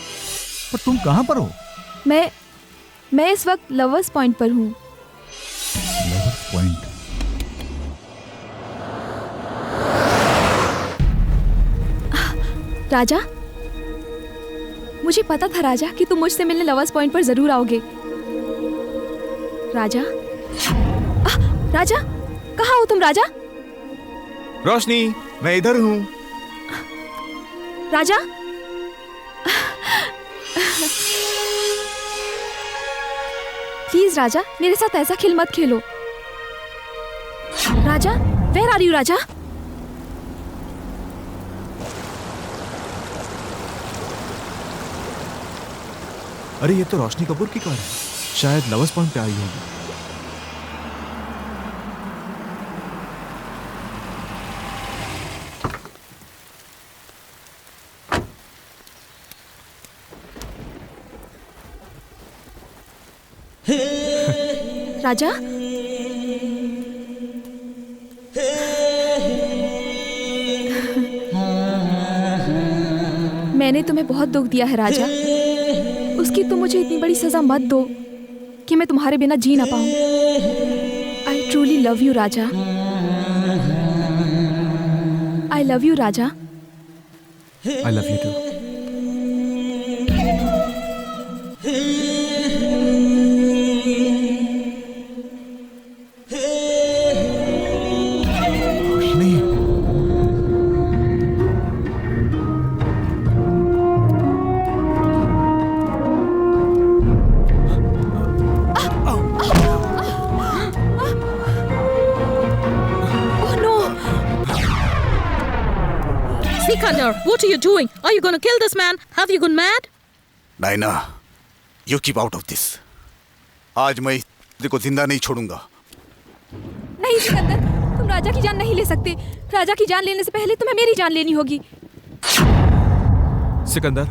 N: पर तुम कहाँ पर हो?
D: मैं इस वक्त लवर्स पॉइंट पर हूँ।
N: Lovers point?
D: राजा, मुझे पता था राजा कि तुम मुझसे मिलने लवर्स पॉइंट पर जरूर आओगे। राजा, राजा, कहाँ हो तुम राजा?
F: रोशनी, मैं इधर हूँ।
D: राजा, प्लीज राजा, मेरे साथ ऐसा खेल मत खेलो। राजा, वेयर आर यू राजा?
F: अरे ये तो रोशनी कपूर की कार है, शायद लवर्स पॉइंट पे आई होगी।
D: राजा, मैंने तुम्हें बहुत दुख दिया है राजा। उसकी तुम मुझे इतनी बड़ी सजा मत दो कि मैं तुम्हारे बिना जी ना पाऊं। I truly love you Raja. I love you Raja.
F: I love you too.
T: Sikandar, what are you doing? Are you going to kill this man? Have you gone mad?
E: नायना, you keep out of this. आज मैं देखो जिंदा नहीं छोड़ूंगा।
D: नहीं सिकंदर, तुम राजा की जान नहीं ले सकते। राजा की जान लेने से पहले तुम्हें मेरी जान लेनी होगी।
F: सिकंदर,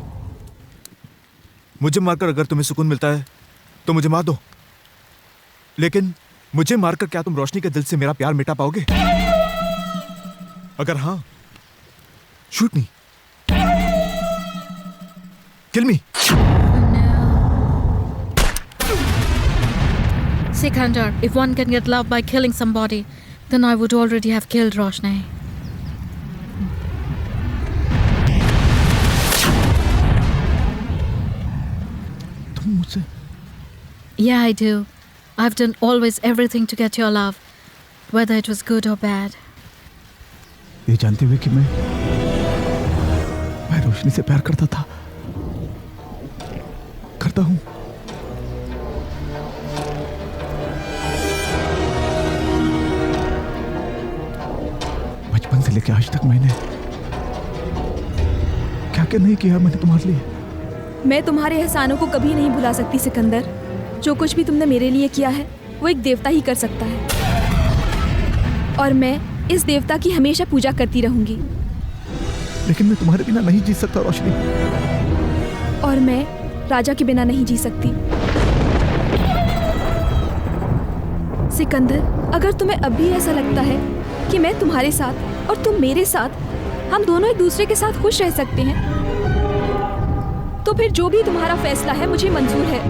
F: मुझे मारकर अगर तुम्हें सुकून मिलता है तो मुझे मार दो, लेकिन मुझे मारकर क्या तुम रोशनी के दिल से मेरा प्यार मिटा पाओगे? अगर हाँ, shoot me, kill me.
T: Sikandar, if one can get love by killing somebody, then I would already have killed Roshni.
N: तुम मुझसे?
T: Yeah, I do. I've done always everything to get your love, whether it was good or bad.
N: ये जानते हुए कि मैं रोशनी से प्यार करता था, करता हूं। बचपन से लेकर आज तक मैंने क्या क्या नहीं किया मैंने तुम्हारे लिए।
D: मैं तुम्हारे एहसानों को कभी नहीं भुला सकती सिकंदर। जो कुछ भी तुमने मेरे लिए किया है वो एक देवता ही कर सकता है, और मैं इस देवता की हमेशा पूजा करती रहूंगी।
N: लेकिन मैं तुम्हारे बिना नहीं जी सकता रोशनी।
D: और मैं राजा के बिना नहीं जी सकती। सिकंदर, अगर तुम्हें अब भी ऐसा लगता है कि मैं तुम्हारे साथ और तुम मेरे साथ, हम दोनों एक दूसरे के साथ खुश रह सकते हैं, तो फिर जो भी तुम्हारा फैसला है मुझे मंजूर है।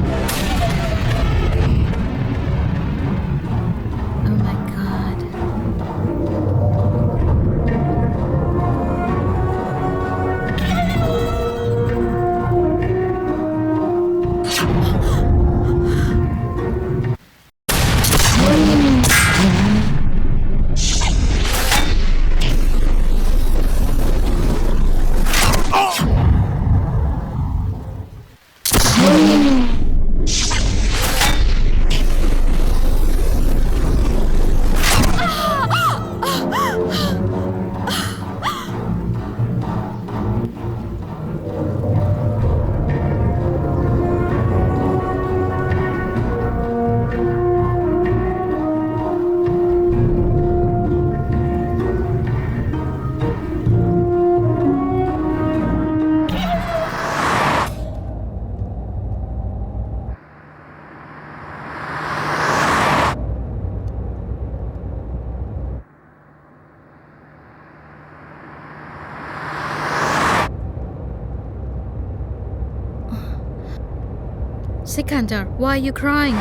T: Sikandar, why are you crying?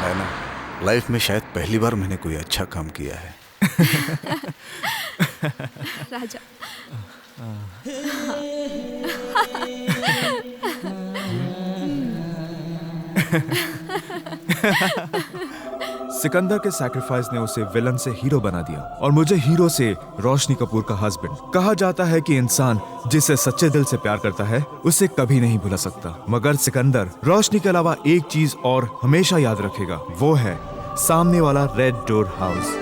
E: Naina, life में शायद पहली बार मैंने कोई अच्छा काम किया है।
D: राजा।
F: सिकंदर के सैक्रिफाइस ने उसे विलन से हीरो बना दिया और मुझे हीरो से रोशनी कपूर का हस्बैंड। कहा जाता है कि इंसान जिसे सच्चे दिल से प्यार करता है उसे कभी नहीं भुला सकता, मगर सिकंदर रोशनी के अलावा एक चीज और हमेशा याद रखेगा, वो है सामने वाला red door house.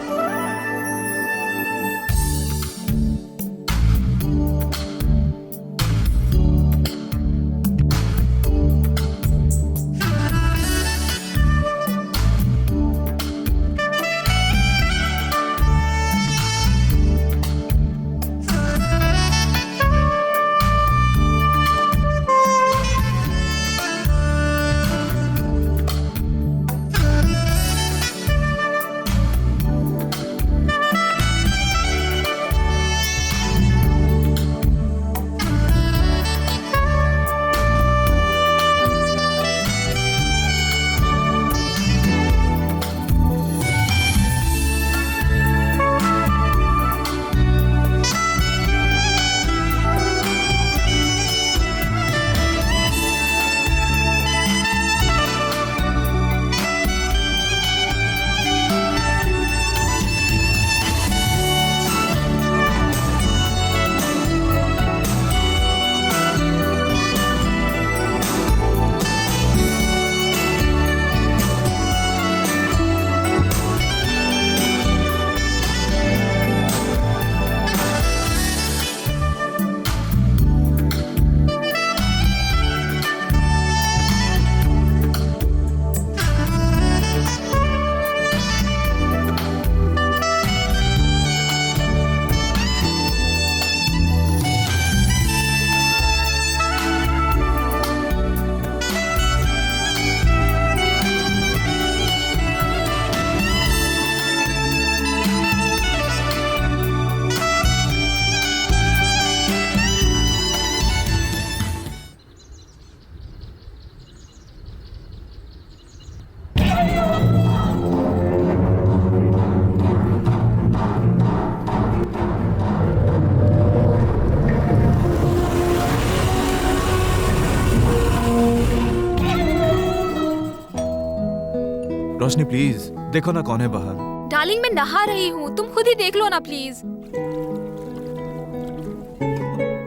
F: Roshni please देखो ना कौन है बाहर।
D: डार्लिंग मैं नहा रही हूँ, तुम खुद ही देख लो ना प्लीज।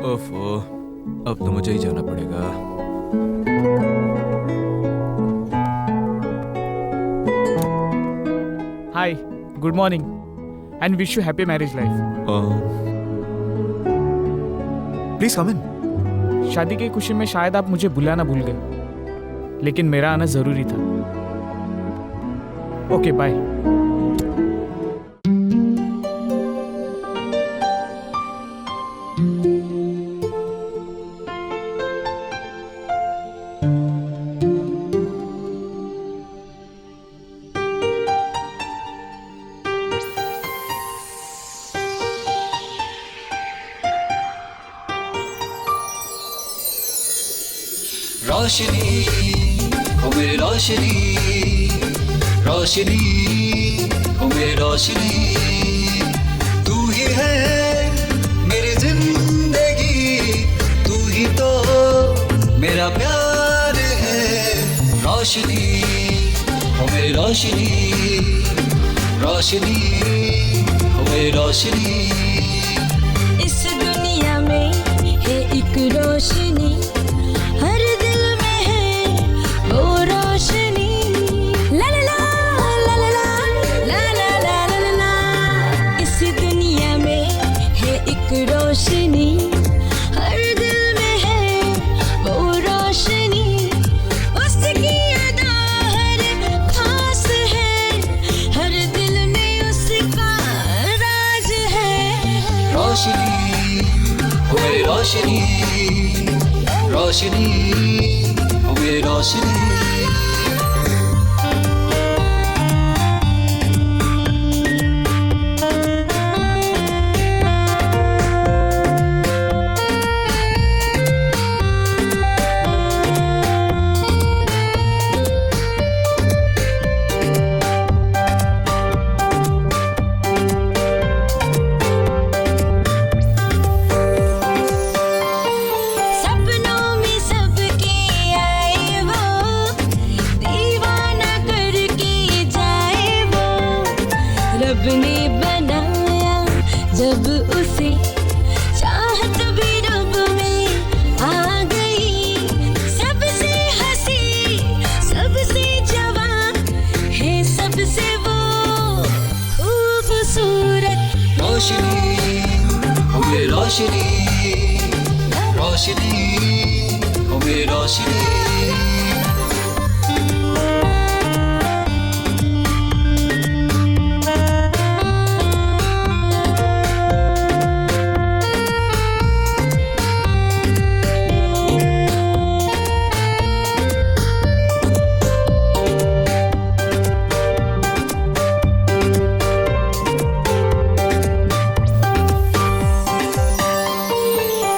F: ओफो, अब तो मुझे ही जाना पड़ेगा।
I: Hi, good morning and wish you happy marriage life.
F: Please come in.
I: शादी की खुशी में शायद आप मुझे बुलाना भूल गए, लेकिन मेरा आना जरूरी था। Okay bye.
O: रोशनी हो मेरी रोशनी, रोशनी हो मेरी रोशनी, तू ही है मेरी जिंदगी, तू ही तो मेरा प्यार है। रोशनी हो मेरी रोशनी, रोशनी हो मेरी रोशनी।
P: इस दुनिया में है एक रोशनी, हर दिल में है वो रोशनी। ला ला ला ला ला ला ला ला ला ला। इस दुनिया में है एक रोशनी, हर दिल में है वो रोशनी। उसकी अदा हर खास है, हर दिल में उसका राज है।
O: रोशनी हो मेरी रोशनी, रोशनी हो मेरी रोशनी।
P: सपनों में सबके आए वो, दीवाना करके जाए वो। रब ने बनाया जब उसे, चाहत भी रब में आ गई। सबसे हंसी सबसे जवान है, सबसे वो खूबसूरत।
O: रोशनी हो मेरी रोशनी, रोशनी हो मेरी रोशनी।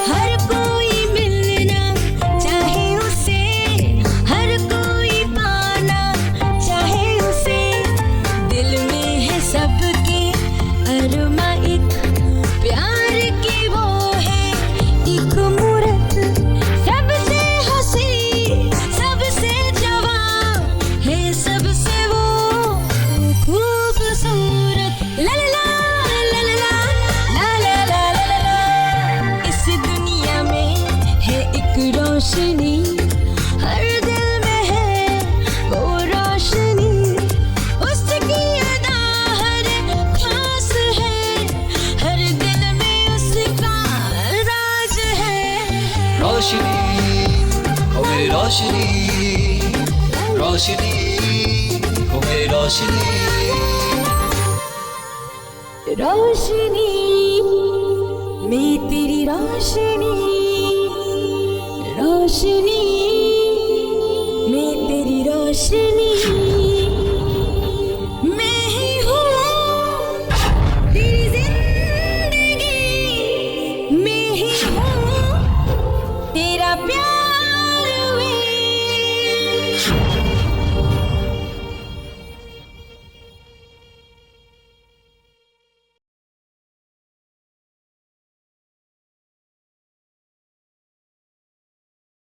P: हर कोई मिलना चाहे उसे, हर कोई पाना चाहे उसे। दिल में है सबके अरमा एक, प्यार की वो है एक मूरत। सबसे हंसी सबसे जवान है, सबसे वो खूबसूरत। ला ला ला ला ला ला ला ला ला ला ला। इस दुनिया में है एक रोशनी, हर दिल में है वो रोशनी। उसकी अदा हर खास है, हर दिल में उसका राज है।
O: रोशनी हो मेरी रोशनी, रोशनी हो मेरी रोशनी।
P: रोशनी मैं तेरी रोशनी, रोशनी मैं तेरी रोशनी।